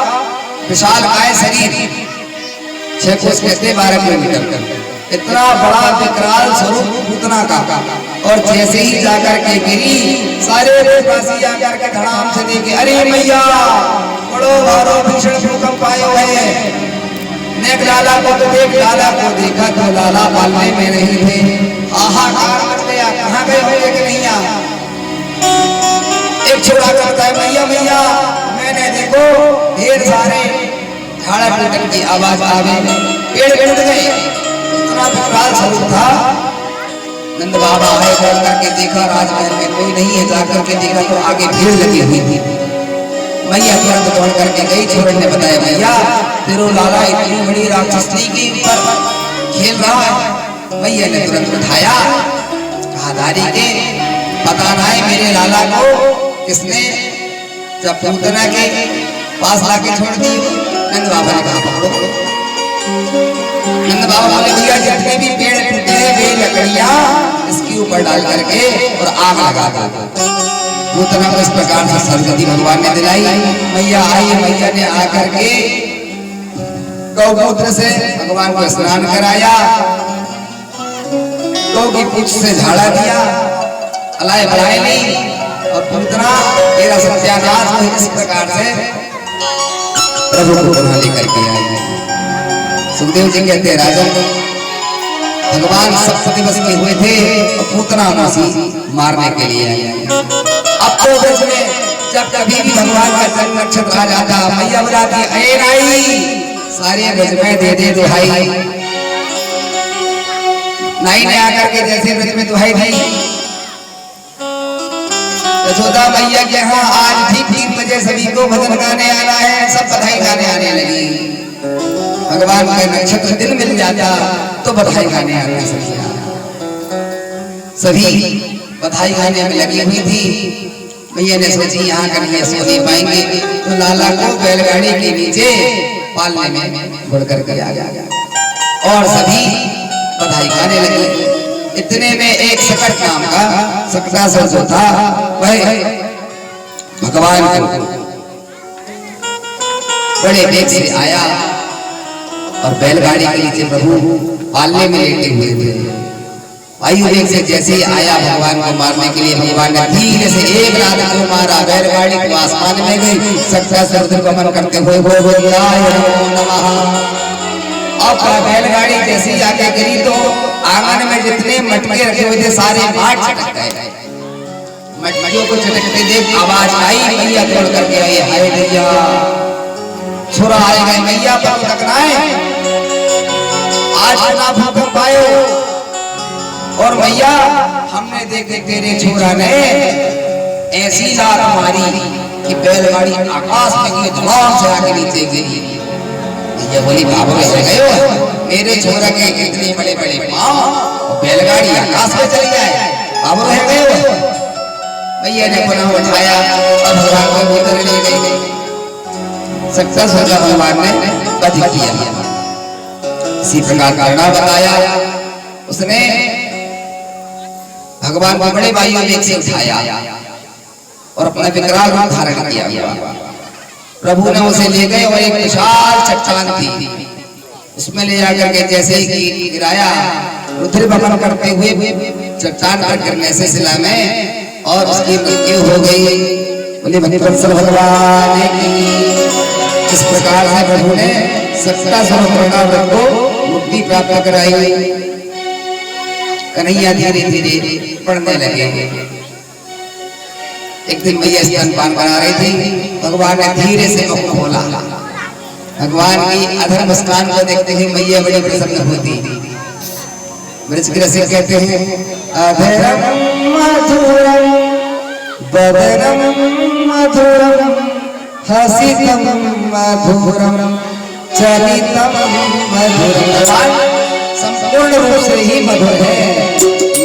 B: विशाल काय शरीर, 6 कोस कहते 12 किलोमीटर का, इतना बड़ा विकराल स्वरूप पूतना का। और जैसे ही जाकर के गिरी, सारे देशवासी आकर के धड़ाम से देखे, अरे मैया बड़ो भारो भीषण भूकंप आयो है। नेक लाला को तो देख, लाला को देखा तो लाला पालने में नहीं थे। हाहाकार मच गया, कहाँ गए होंगे कि नहीं आ? एक छोड़ा करता है मैया मैया, मैंने देखो ढेर सारे झाड़ा टूटन की आवाज आ गई, पेड़ टूट गए। इतना विकराल स्वरूप था। नंद बाबा आए, दौड़ करके देखा राजमहल में कोई नहीं है, जाकर के देखा तो आगे भीड़ लगी हुई थी। मैया तुरंत दौड़ करके गई, छोरन ने बताया मैया तेरो लाला इतनी बड़ी राक्षसनी के ऊपर खेल रहा है। मैया ने तुरंत उठाया, कहा धारी के पता ना है मेरे लाला को किसने जब पूतना के पास लाके छोड़ दी। नंद बाबा ने कहा पकड़ो। नंद बाबा बोले भैया जितने भी पेड़ टूटे हैं वे लकड़ियां इसके ऊपर डाल करके और आग लगा दो। पूतना को इस प्रकार से सदगति भगवान ने दिलाई। मैया आई, मैया ने आकर के गौमूत्र से भगवान को स्नान कराया, गौ की पूंछ से झाड़ा दिया, अलाय बलाय ली और पूतना तेरा सत्यानाश हो। इस प्रकार से प्रभु को पुनः लेकर के आई। सुखदेव जी कहते हैं राजन भगवान सप्तति वर्ष के हुए थे और पूतना मौसी मारने के लिए आई। अब तो ब्रज में जब कभी भी भगवान का जन्म नक्षत्र आ जाता, मैया बुलाती अरे नाई, सारे ब्रज में दे दे दुहाई। नाई ने आकर के जैसे ब्रज में दुहाई दी, यशोदा मैया के यहाँ आज ठीक 3 बजे सभी को भजन गाने आना है, सब बधाई गाने आने लगी। भगवान का नक्षत्र दिन मिल जाता तो बधाई गाने आने सभी बधाई गाने में लगी हुई थी। मैया ने सोची यहाँ कहीं सो नहीं पाएंगे तो लाला को बैलगाड़ी के नीचे पालने में छोड़ करके आ गया और सभी बधाई गाने लगे। इतने में एक सकट नाम का सकटासुर जो था वह भगवान को बड़े वेग से आया और बैलगाड़ी के नीचे प्रभु पालने में लेटे हुए थे। वायु वेग से जैसे ही आया भगवान को मारने के लिए, भगवान ने धीरे से एक रात को मारा, बैलगाड़ी को आसमान में गई, सकटासुर को गमन करते हुए गोविंदाय नमो नमः। अब बैलगाड़ी जैसे ही आके गिरी तो आंगन में जितने मटके रखे हुए थे सारे माट छटक गए। मटकियों को छटकते देख आवाज आई, मैया तोड़ करके आई, हाय मैया छुरा आए गए, मैया पर टकराए, आज ना भूकंप आयो और मैया हमने देखे तेरे छोरा ने ऐसी लात मारी कि बैलगाड़ी आकाश में गई, धमाम से आके नीचे गिरी। ये बोली बाबू ऐसे गए हो, मेरे छोरा के इतने बड़े बड़े पांव और बैलगाड़ी आकाश में चली जाए, बाबू रह गए हो। भैया ने पुनः उठाया और भगवान को भीतर ले गई। सकटासुर का भगवान ने वध किया। इसी प्रकार करना बताया, उसने भगवान को बड़े वायु वेग से उठाया और अपना विकराल रूप धारण किया। प्रभु ने उसे ले गए और एक विशाल चट्टान थी, उसमें ले जाकर के जैसे ही गिराया, रुधिर बमन करते हुए चट्टान पर गिरने से शिला में और उसकी मृत्यु हो गई। बोले भक्तवत्सल भगवान की। इस प्रकार से प्रभु ने सकटासुर व्रत को मुक्ति प्राप्त कराई। कन्हैया धीरे धीरे पढ़ने लगे। एक दिन मैया स्तनपान करा रही थी, भगवान ने धीरे से मुख खोला। भगवान की अधर मुस्कान को देखते ही मैया बड़ी प्रसन्न होती। ब्रज के रसिक कहते हैं, अधरम मधुरम बदनम मधुरम हसितम मधुरम चलितम मधुरम। संपूर्ण रूप से ही मधुर है।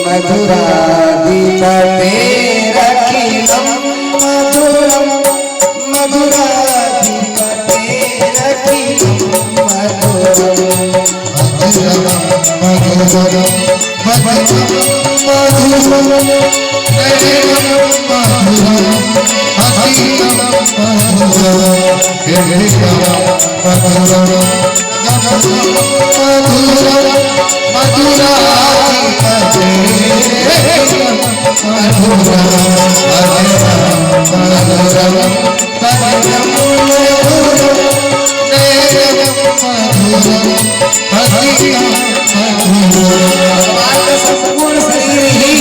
B: मधुराधिपते रखिलम मधुरम मधुराधिपते रखिलम मधुरम मधुरम संपूर्ण शरीर ही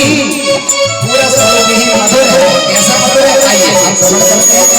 B: पूरा स्वरूप ही मधुर है। कैसा मधुर है, आइए हम श्रवण करते हैं।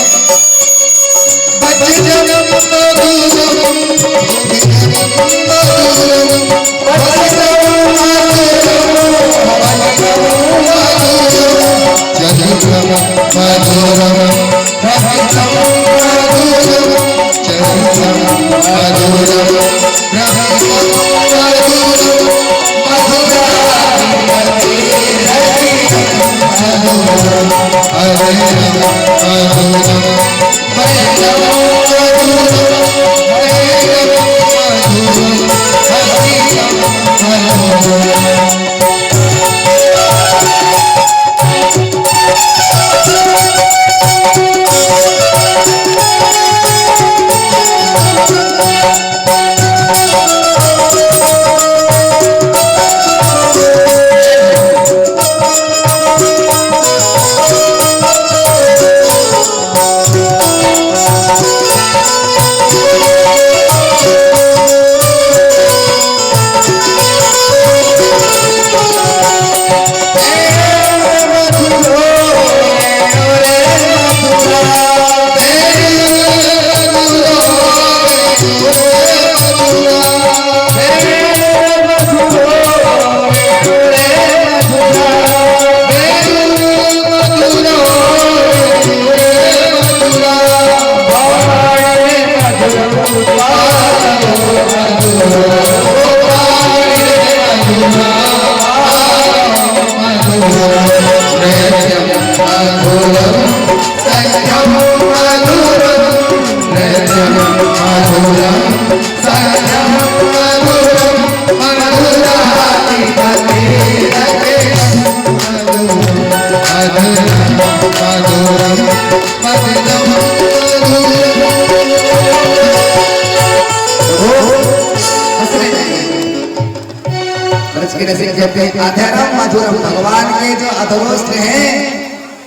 B: अधरम मधुरम, भगवान के जो अधरोस्त्र हैं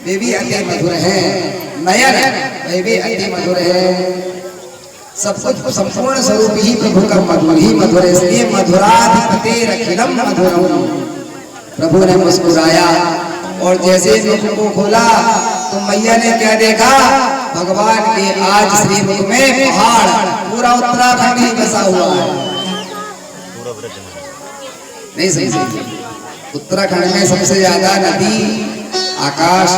B: वे भी अति मधुर हैं, नयन वे भी अति मधुर है। सब कुछ संपूर्ण स्वरूप ही प्रभु का मधुर ही मधुर है, इसलिए मधुराधिपते रखिलम मधुरम। प्रभु ने मुस्कुराया और जैसे मुख को खोला तो मैया ने क्या देखा, भगवान के आज श्रीमुख में पहाड़, पूरा उत्तराखंड ही बसा हुआ है। नहीं सही, उत्तराखंड में सबसे ज्यादा नदी, आकाश,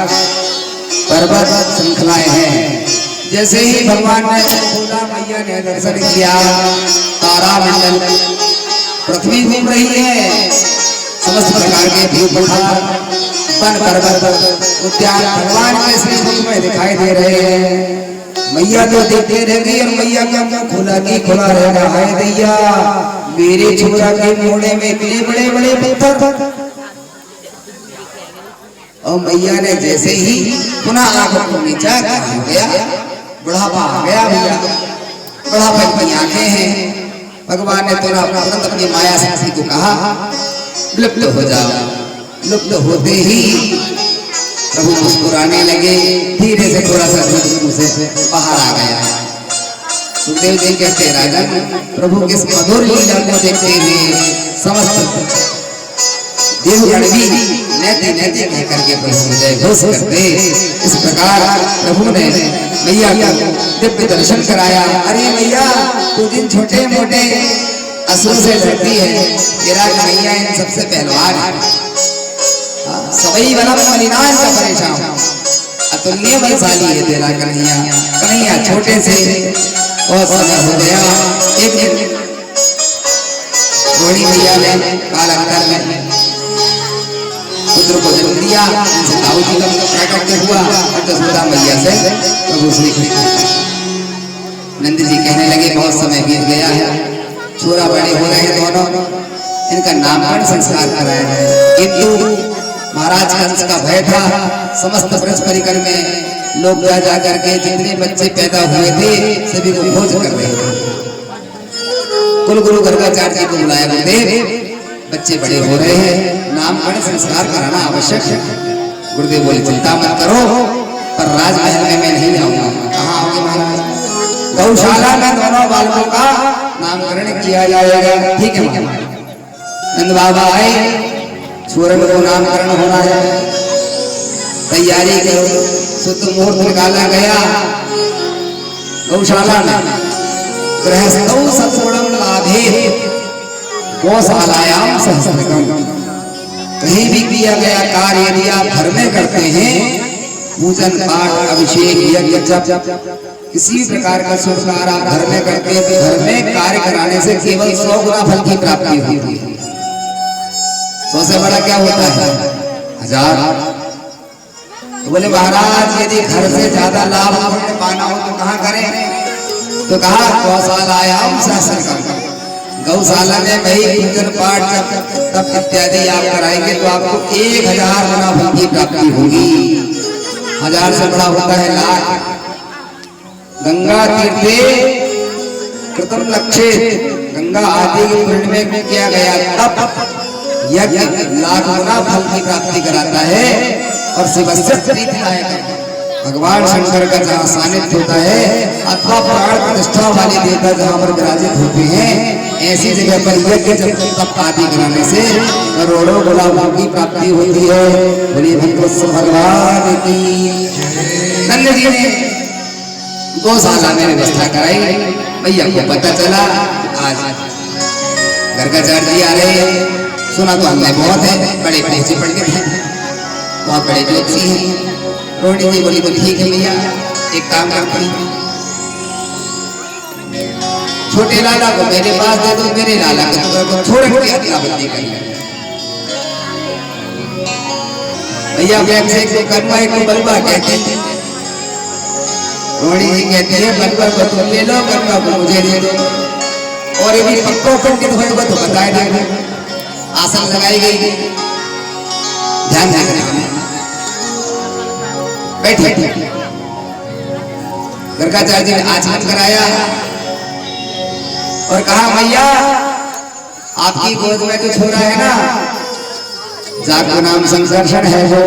B: पर्वत श्रृंखलाएं हैं। जैसे ही भगवान ने खोला, मैया ने दर्शन किया, तारामंडल, पृथ्वी घूम रही है, समस्त प्रकार के भू पहाड़, वन पर्वत, उद्यान भगवान के श्रीमुख में दिखाई दे रहे हैं। मैया तो देखते रह गई और मैया का मुंह खुला की खुला रह रहा है। दैया मेरे छोरा के मोड़े में इतने बड़े बड़े पत्थर। और मैया ने जैसे ही पुनः आंखों को नीचा हो गया, बुढ़ापा आ गया भैया, बुढ़ापे की आंखें हैं। भगवान ने तुरंत अपनी माया शक्ति को कहा, लुप्त हो जाओ। लुप्त होते ही प्रभु मुस्कुराने लगे, धीरे से थोड़ा सा मुंह से बाहर आ गया। सुखदेव जी कहते, राजन प्रभु किस मधुर लीला को देखते हुए समस्त देवगण भी नैते नैते कह करके प्रभु घोष करते। इस प्रकार प्रभु ने मैया को दिव्य दर्शन कराया। अरे मैया, तू दिन छोटे मोटे असुर से लड़ती है, तेरा मैया इन सबसे पहलवान है। सवई वाला मलिनान का परेशान, अतुल्य बलशाली है तेरा कन्हैया। कन्हैया छोटे से बहुत समय हो गया। एक दिन रोहिणी मैया ने कालांतर में पुत्र को जन्म दिया, उनसे दाऊ जी का प्राकट्य हुआ और जसोदा मैया से प्रभु श्री कृष्ण। नंद जी कहने लगे, बहुत समय बीत गया है, छोरा बड़े हो रहे हैं दोनों, इनका नामकरण संस्कार कराया है। किंतु महाराज कंस का भय था, समस्त ब्रज परिकर में लोग जा करके जितने बच्चे पैदा हुए थे सभी को भोज कर रहे थे। कुल गुरु गर्गाचार्य जी को बुलाया, गुरुदेव बच्चे बड़े हो रहे हैं, नामकरण संस्कार कराना आवश्यक है। गुरुदेव बोले, चिंता मत करो, पर राजमहल में मैं नहीं आऊंगा। कहाँ आओगे महाराज? गौशाला में दोनों बालकों का नामकरण किया जाएगा। ठीक है महाराज। नंद बाबा आए, सूरन को नामकरण होना है, तैयारी करो। शुद्ध मुहूर्त निकाला गया गौशाला में। गृहस्थौ सत्गुणं लाभे गौशालायाम सहस्रकम। कहीं भी किया गया कार्य यदि आप घर में करते हैं, पूजन पाठ अभिषेक यज्ञ जप, किसी प्रकार का शुभ कार्य आप घर में करते हैं तो घर में कार्य कराने से केवल 100 गुना फल की प्राप्ति होती है। 100 से बड़ा क्या होता है? 1000। तो बोले महाराज, यदि घर से ज्यादा लाभ पाना हो तो कहाँ करें? तो कहा गौशालायाम सहस्रकम। गौशाला में वही पूजन पाठ तप इत्यादि आप कराएंगे तो आपको 1000 गुना फल की प्राप्ति होगी। 1000 से बड़ा होता है लाख। गंगा तीर्थे कृतम लक्ष्य, गंगा आदि के पूर्ण में किया गया तप यज्ञ लाख गुना फल की प्राप्ति कराता है और शिवस्य प्रीतिदायक है। भगवान शंकर का जहाँ सानिध्य होता है अथवा प्राण प्रतिष्ठा वाले देवता जहाँ पर विराजित होते हैं, ऐसी जगह पर यज्ञ जब तप आदि कराने से करोड़ों गुना फल की प्राप्ति होती है। बोलिए भगवान की। नंद जी ने गौशाला में व्यवस्था कराई। भैया को पता चला आज गर्गाचार्य जी आ रहे हैं। सुना तो हमने बहुत है, बड़े बड़े से पंडित हैं, बहुत बड़े ज्योतिषी हैं। रोहिणी जी बोली, ठीक है भैया, एक काम करते हैं, छोटे लाला को मेरे पास दे दो, मेरे लाला को छोड़ के अदला बदली कर ले। भैया बैग से को कनवा को बलवा कहते हैं, रोड़ी जी कहते हैं बलवा को तुम ले लो, कनवा को मुझे दे दो। और ये भी पक्को पंडित होगा तो बताए दे। आसन लगाई गई, ध्यान रखना, बैठे। गर्गाचार्य जी ने आचमन कराया और कहा भैया आपकी गोद में जो छोरा है ना, जाको नाम संकर्षण है, वो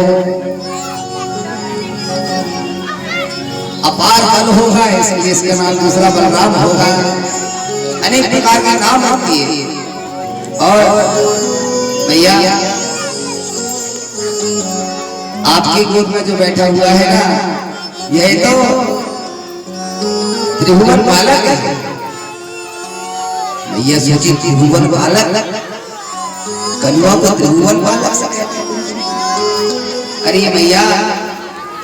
B: अपार बल होगा, इसलिए इसका नाम दूसरा बलराम होगा। अनेक प्रकार के नाम होती है। और भैया आपकी गोद में जो बैठा हुआ है ना, यह तो त्रिभुवन बालक है। भैया सोची त्रिभुवन बालक, कन्वा को त्रिभुवन बालक से कहते हैं। अरे भैया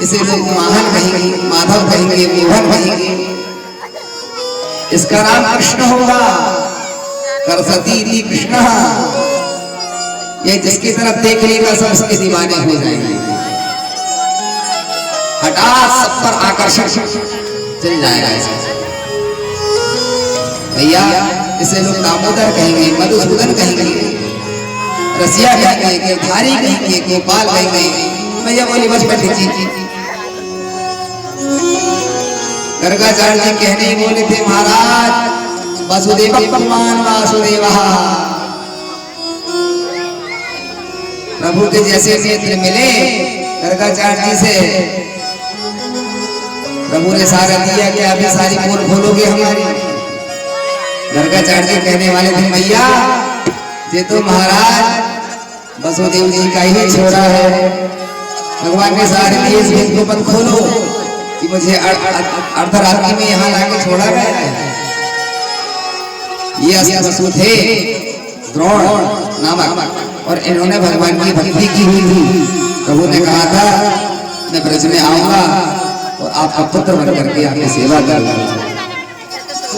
B: इसे लोग माहन कहेंगे, माधव कहेंगे, मोहन कहेंगे, इसका नाम कृष्ण होगा। करसती थी कृष्ण, ये जिसकी तरफ देख लेगा सब उसके दीवाने हो जाएंगे, हठात सब पर आकर्षण चल जाएगा। भैया इसे लोग दामोदर कहेंगे, मधुसूदन कहेंगे, रसिया कहेंगे, गिरधारी कहेंगे, गोपाल कहेंगे। भैया बोली बस बैठी जी। गर्गाचार्य जी कहने बोले थे महाराज वसुदेव भगवान वासुदेव, प्रभु के जैसे नेत्र मिले गर्गाचार्य जी से, प्रभु ने सारा दिया कि अभी सारी पोल खोलोगे हमारी। गर्गाचार्य जी कहने वाले थे भैया ये तो महाराज वसुदेव जी का ही छोरा है, भगवान ने सारे दिए, इस भेद को मत खोलो कि मुझे अर्धरात्रि में यहाँ लाके छोड़ा गया है। ये असुर थे द्रोण नामक, और इन्होंने भगवान की भक्ति की हुई थी। प्रभु ने कहा था मैं ब्रज में आऊंगा और आपका पुत्र बन करके आपकी सेवा करूंगा।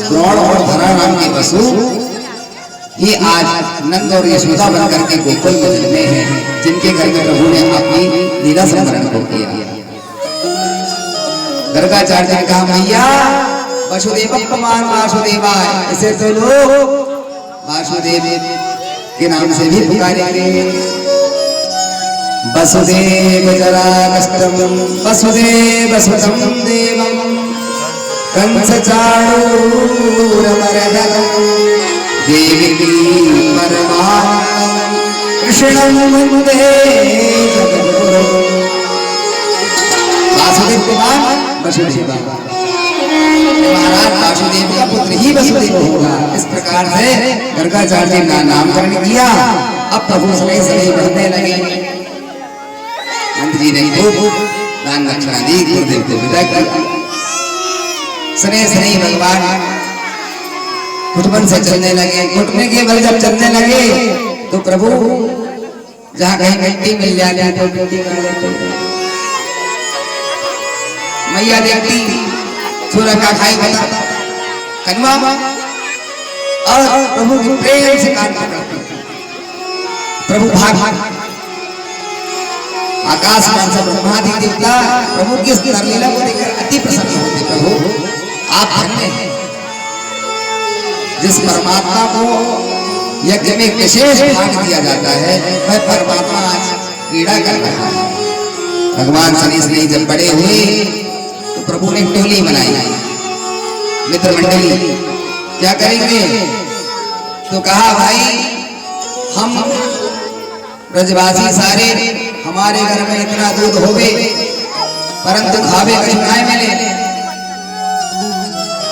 B: द्रोण और धरा नाम के वसु ही आज नंद और यशोदा बन करके गोकुल में जन्मे हैं, जिनके घर में प्रभु ने अपनी लीला संवरण को किया। गर्गाचार्य ने कहा भैया वसुदेव भगवान वासुदेवाय, इसे तो लोग वासुदेव के नाम से भी पुकारेंगे। वसुदेव जराकष्टम वसुदेव सुतं देवं कंस चाणूरमर्दनं देवकी परमानंदं कृष्णं वन्दे जगद्गुरुं। वासुदेव कुमार वसुदेव, महाराज वासुदेव का पुत्र ही वसुदेव होगा। इस प्रकार से गर्गाचार्य जी ने नामकरण किया। अब प्रभु सने सने बढ़ने लगे। नंद जी ने खूब दान दक्षिणा दी, गुरुदेव को विदा किया। सने सने भगवान घुटमन से चलने लगे। घुटने के बल जब चलने लगे तो प्रभु जहाँ कहीं मिट्टी मिल जाती तो मिट्टी खा लेते। मैया देखती छोरा का खाई बता कन्वा, और प्रभु की प्रेम से कान पकड़ती। प्रभु भाग आकाश मान से ब्रह्मादि देवता प्रभु की इस लीला को देखकर अति प्रसन्न होते। प्रभु आप धन्य हैं, जिस परमात्मा को यज्ञ में विशेष भाग दिया जाता है वह परमात्मा आज क्रीड़ा कर रहा है। भगवान शनि से जब बड़े हुए तो प्रभु ने टोली बनाई, मित्र मंडली। क्या करेंगे तो कहा भाई हम ब्रजवासी सारे हमारे घर में इतना दूध होवे परंतु खावे कहीं ना मिले,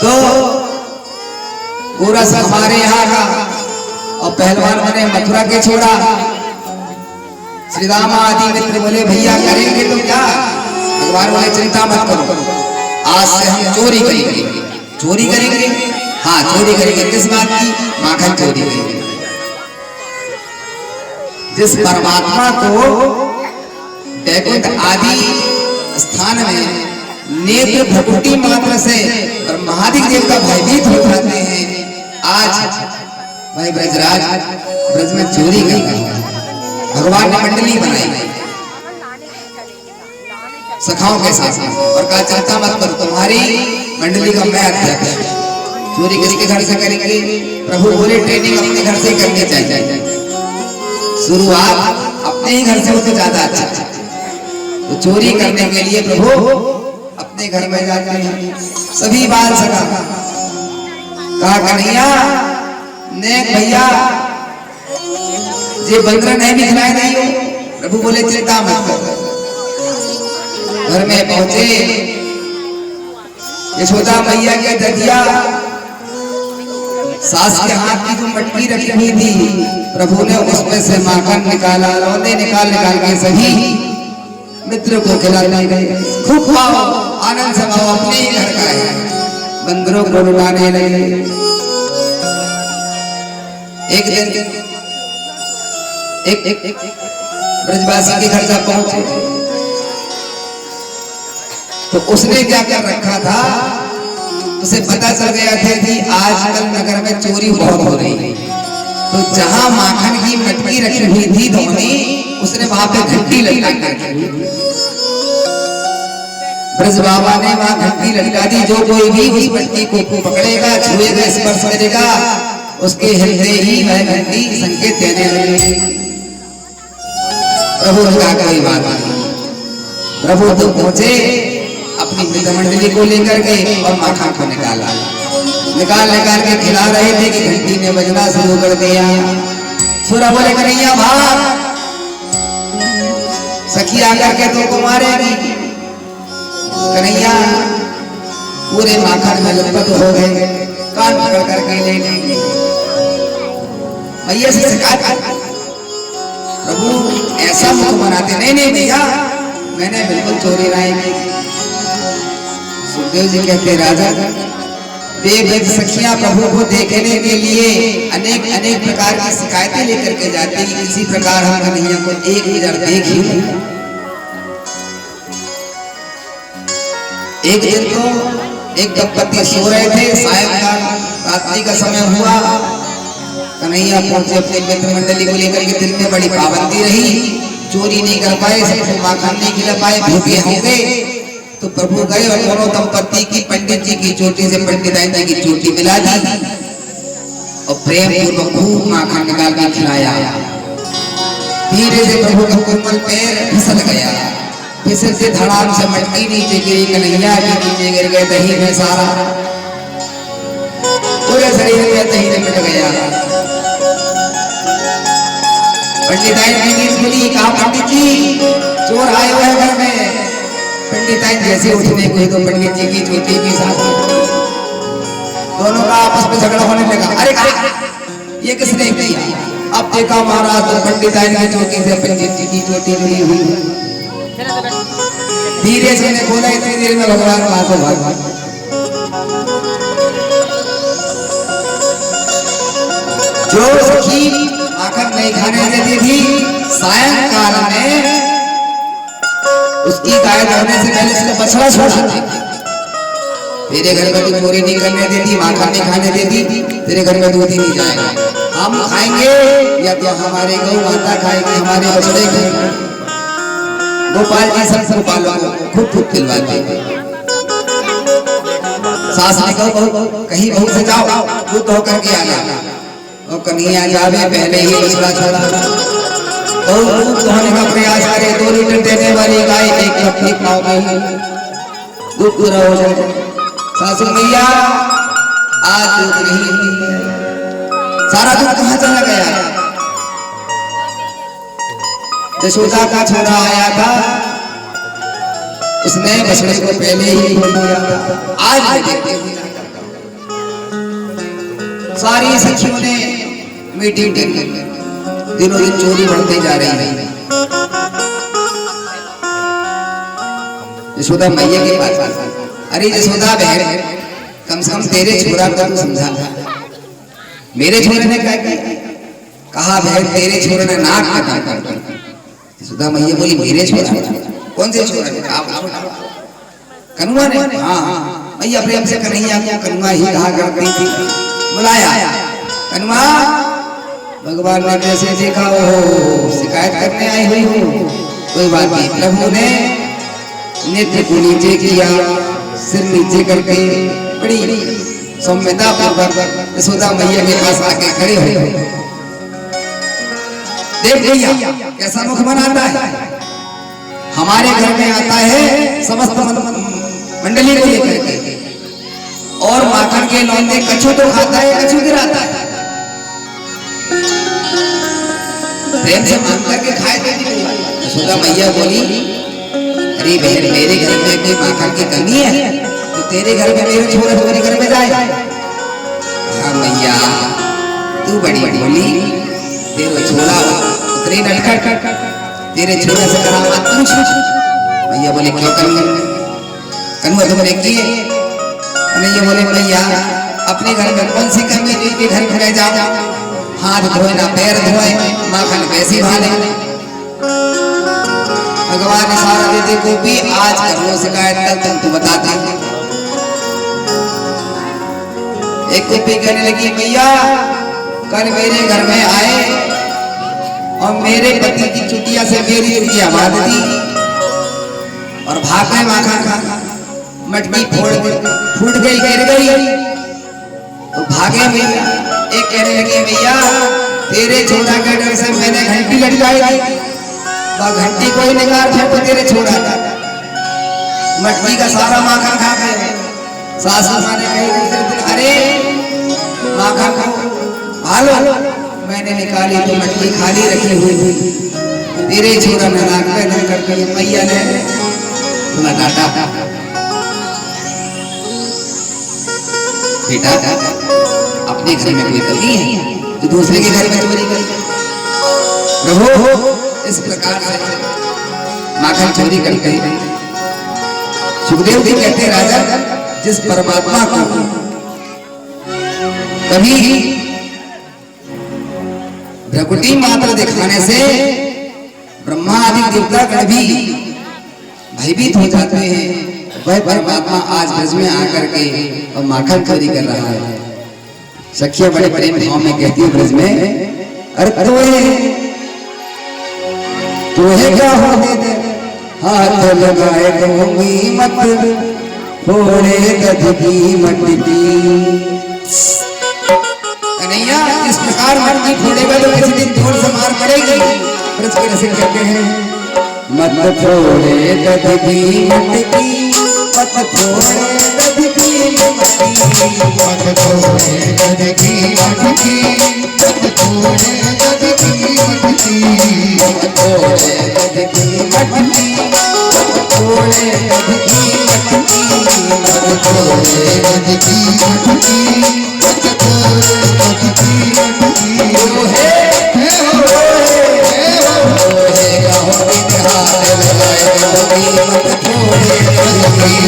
B: तो पूरा हमारे यहाँ का और पहलवान बने मथुरा के छोड़ा। श्री राम आदि मित्र बोले भैया करेंगे तो क्या? भगवान बोले चिंता मत करो, आज से हम चोरी करेंगे। चोरी करेंगे? हाँ चोरी करेंगे। किस बात की? माखन चोरी करेंगे। जिस परमात्मा को वैकुंठ आदि स्थान में नेत्र भ्रकुटी मात्र से ब्रह्मादि देवता भयभीत हो जाते हैं, भाई ब्रजराज ब्रज में चोरी गई, भगवान ने मंडली बनाई सखाओं के साथ और कहा चाचा मत करो, तुम्हारी मंडली का मैं अध्यक्ष। चोरी किसके घर से करेंगे? प्रभु बोले ट्रेनिंग अपने घर से करनी चाहिए, शुरुआत अपने ही घर से हो तो ज्यादा अच्छा। तो चोरी करने के लिए प्रभु अपने घर में जाते हैं, सभी बाल सका कहा कन्हैया नेक भैया ये बंदर नहीं भी खिलाए नहीं हो। प्रभु बोले चिंता मत करो। घर में पहुंचे, यशोदा मैया के ददिया सास के हाथ की जो मटकी रखी हुई थी, प्रभु ने उसमें से माखन निकाला, लौंदे निकाल के सभी मित्र को खिलाने गए। खूब खाओ, आनंद से खाओ, अपने ही घर का है। बंदरों को लुटाने लगे। एक दिन एक ब्रजवासी के घर जब पहुंचे तो उसने क्या कर रखा था, उसे पता चल गया था कि आजकल नगर में चोरी बहुत हो रही है। तो जहां माखन की मटकी रखी हुई थी धोनी, उसने वहां पे घंटी लटका दी। ब्रज बाबा ने वहां घंटी लटका दी, जो कोई भी उस मटकी को पकड़ेगा, छुएगा, स्पर्श करेगा, उसके हृदय ही वह घंटी संकेत देने लगेगी। प्रभु का कोई बात नहीं। प्रभु तो पहुंचे, अपनी मित्र मंडली को लेकर गए और माखन को निकाल के खिला रहे थे कि घंटी ने बजना शुरू कर दिया। सुरा बोले कन्हैया भाग, सखी आकर के तुमको मारेगी। कन्हैया पूरे माखन में लपट हो गए, कान पकड़ करके ले लेंगे। मैया से शिकायत, प्रभु ऐसा मुख बनाते नहीं भैया, मैंने बिल्कुल चोरी नहीं की। सुखदेव जी कहते राजा बेबद सखियां प्रभु को देखने के लिए अनेक प्रकार की शिकायतें लेकर के जाती हैं, इसी प्रकार हम कन्हैया को एक नजर देख ही नहीं। एक दिन तो एक दंपति सो रहे थे, सायंकाल रात्रि का समय हुआ, कन्हैया पहुंचे अपने मित्र मंडली को लेकर के। दिल में बड़ी पाबंदी रही, चोरी नहीं कर पाए, सबको माखन नहीं खिला पाए, भूखे होंगे। तो प्रभु गए और दोनों दंपति की पंडित जी की चोटी से पंडिताइन जी की चोटी मिला दी और प्रेम पूर्वक खूब माखन निकाल कर खिलाया। धीरे से प्रभु का कोमल पैर फिसल गया, फिसल से धड़ाम से मटकी नीचे गिरी, कन्हैया भी नीचे गिर गए। दही में सारा पूरे शरीर में दही निकल गया। पंडिताइन की नींद खुली, कहा पंडित जी चोर आए हुए घर में। पंडिताइन जैसे उठने को तो पंडित जी की चोटी भी साथ दोनों का आपस में झगड़ा होने लगा। अरे ये किसने किया? अब देखा महाराज तो पंडिताइन की चोटी से पंडित जी की चोटी मिली हुई। धीरे से ने बोला, इतनी देर में भगवान वहां से भाग। जो सखी माखन नहीं खाने देती थी, सायंकाल में उसकी गाय धरने से पहले उसने बछड़ा छोड़ा। तेरे घर में तू चोरी नहीं करने देती, माखन नहीं खाने देती, तेरे घर में दूध ही नहीं जाएगा। हम खाएंगे या तो हमारे गौ माता खाएगी, हमारे बछड़े खाएंगे। गोपाल जी सब गोपालों को खुद खिलवाते। सास ने कहा कहीं बहू से जाओ, दूध होकर के आना। और कन्हैया जावे पहले ही बछड़ा छोड़ा। दूध होने का प्रयास करे, 2 लीटर देने वाली गाय एक कप ही पाओगे, दूध पूरा हो जाए। सासू मैया आज दूध नहीं, सारा दूध कहाँ चला गया? यशोदा का छोरा आया था, उसने बछड़े को पहले ही खोल दिया। आज सारी सखियों ने मीटिंग की, दिनों दिन चोरी बढ़ती जा रही है। यशोदा मैया के पास, अरे यशोदा बहन, कम से कम तेरे छोरा को तो समझा। मेरे छोरे ने क्या किया? कहा बहन तेरे छोरे ने नाक कटा। यशोदा मैया बोली मेरे छोरा? कौन से छोरा ने? कनुआ ने? हाँ, मैया प्रेम से कन्हैया को कनुआ ही कहा करती थी। बुलाया, कनुआ भगवान ने कैसे देखा हो, शिकायत करने आई हुई हो, कोई बात नहीं। प्रभु ने नेत्र को नीचे किया, सिर नीचे करके बड़ी सौम्यता पूर्वक यशोदा मैया के पास आके खड़े हो। देख भैया कैसा मुख बनाता है, हमारे घर में आता है समस्त मंडली को लेकर के, और माखन के लौंदे कछू तो खाता है, कछू गिराता है, प्रेम से मांग करके खाए देती है। यशोदा मैया बोली, अरे बहन मेरे घर में कोई माखन की कमी है तो तेरे घर में मेरे छोरा तुम्हारे घर में जाए। हाँ मैया तू बड़ी बोली, तेरे छोरा उतरे नटखट, तेरे छोरे से करा मत पूछ। मैया बोले क्यों कनुआ तुमने किए? मैया बोले मैया अपने घर में कौन सी कमी है के घर में जाओ, हाथ धोए ना पैर धोए, माखन वैसी भाले। भगवान इशारा दे दे को भी आज कर लो शिकायत, कल तुम बताते। एक गोपी कहने लगी मैया कल मेरे घर में आए और मेरे पति की चुटिया से मेरी चुटिया बांध दी और भाग गए माखन खा, मटकी फूट गई, गिर गई तो भागे भैया। एक कहने लगे भैया तेरे छोरा के डर से मैंने घंटी लटकाई थी, घंटी कोई निकाल थे तो तेरे छोरा था, मटकी का सारा माखन खा गए। सासू माँ ने कही अरे माखन खाओ, हालो मैंने निकाली तो मटकी खाली रखी हुई थी, तेरे छोरा ने नाक पे न करके मैया ने तुम्हें डांटा। बेटा अपने घर में कोई कमी है तो दूसरे के घर में चोरी कर। प्रभु इस प्रकार से माखन चोरी करके सुखदेव जी कहते राजा जिस परमात्मा को कभी भ्रकुटी मात्र दिखाने से ब्रह्मा आदि देवता गण भी भयभीत हो जाते हैं, वह परमात्मा आज ब्रज में आकर के और माखन चोरी कर रहा है। सखिया बड़े प्रेम भाव में कहती है ब्रज में, अरे तोहे क्या होने दे, हाथ लगाए कहूंगी मत, थोड़े गध की मटकी। कन्हैया इस प्रकार मटकी फोड़ेगा तो किसी दिन जोर से मार पड़ेगी। ब्रज के रसिक कहते हैं मत फोड़े गध की मटकी, मत फोड़े गध की मटकी,
A: मत छोड़े गध की मटकी, मत छोड़े गध की मटकी,
B: मत फोड़े गध की मटकी, मत फोड़े गध की मटकी,
A: मत छोड़े गध की मटकी, मत छोड़े गध की मटकी।
B: हे हो हाथ लगाए कहूंगी मत फोड़े गध की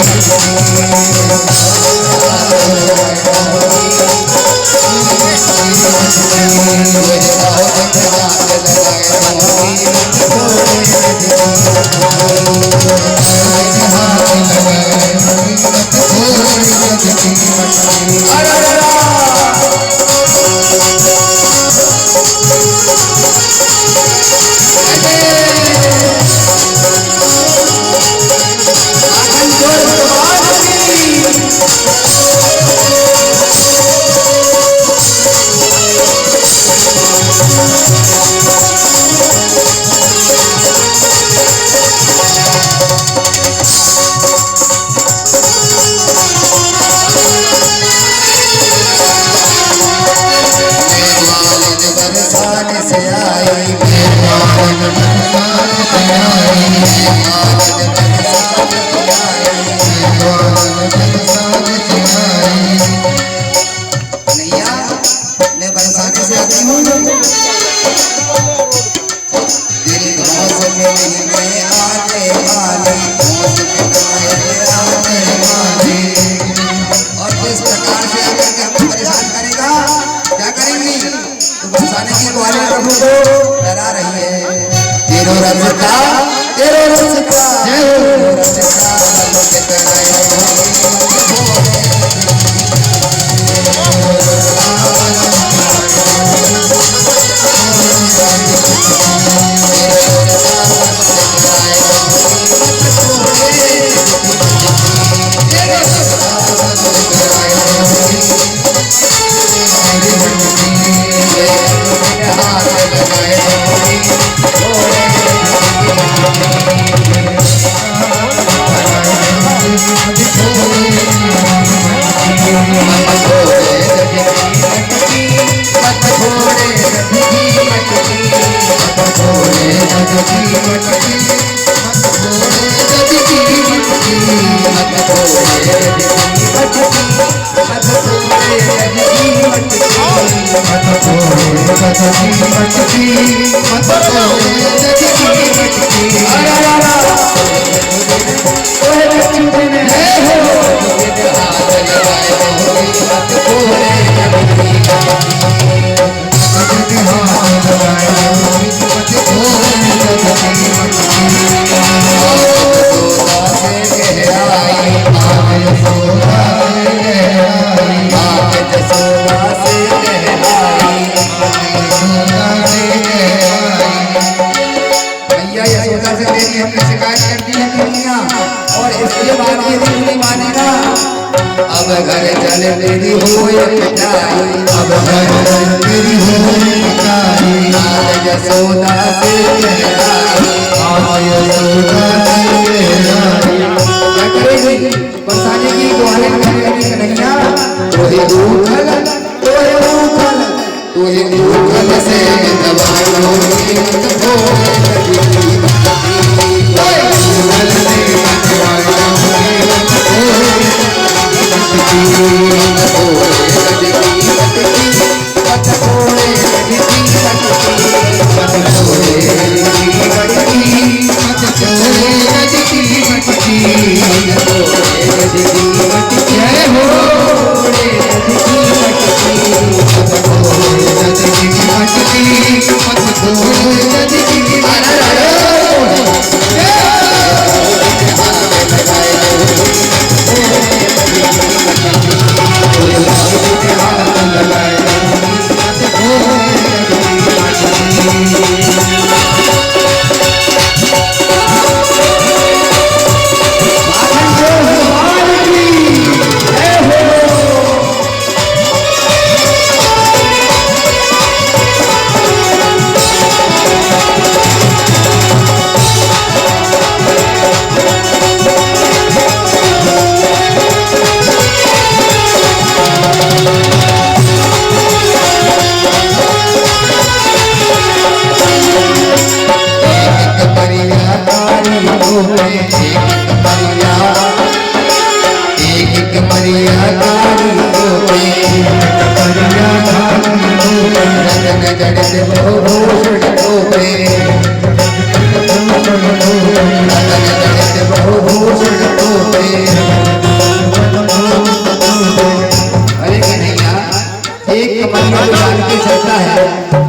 A: मत तोड़े गजकी मटकी, मत तोड़े गजकी मटकी।
B: ओए बच्ची ने हो हाथ लगाए मत तोड़े गजकी
A: गजकी हाथ लगाए मत तोड़े गजकी मटकी।
B: सोदा से गहराई
A: आगे सोदा से गहराई,
B: आगे जसोदा से गहराई
A: सोदा से गहराई।
B: भैया यशोदा से तेरी हमने शिकायत कर दी है दुनिया, और इसके बाद ये दिल नहीं मानेगा। अब घर चल तेरी हो पिटाई,
A: अब घर तेरी हो पिटाई,
B: आगे जसोदा से गहराई
A: आगे सोदा से गहराई।
B: क्या करेगी बरसाने की दुआएं करने लगी कन्हैया। तोहे उखल से दबाओ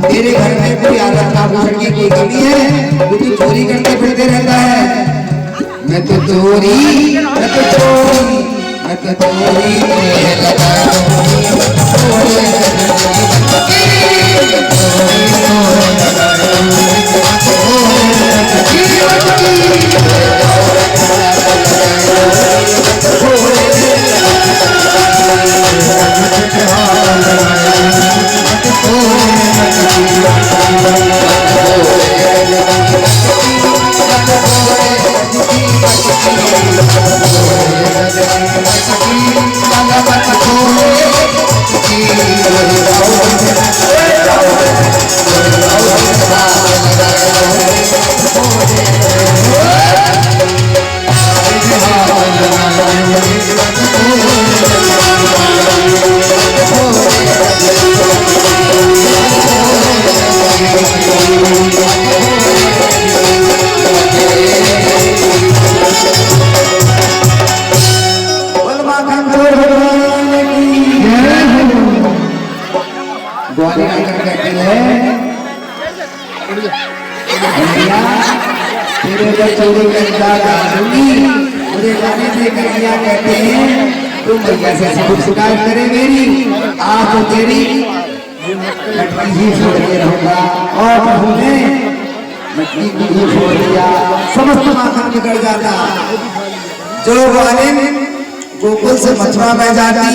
B: तेरे घर में कोई आदत आभूषण की कोई कमी है? तू चोरी करके फिरते रहता है। मैं तो चोरी तुम्हें लगा चोरी करता मुझे गाने से कन्हैया कहते हैं तुम भैया से शिकायत करे मेरी, आज तो तेरी मटकी ही छोड़ के रहूंगा। और प्रभु ने मटकी को ही छोड़ दिया, समस्त माखन बिगड़ जाता। जो ग्वालिन गोकुल से मथुरा में जाती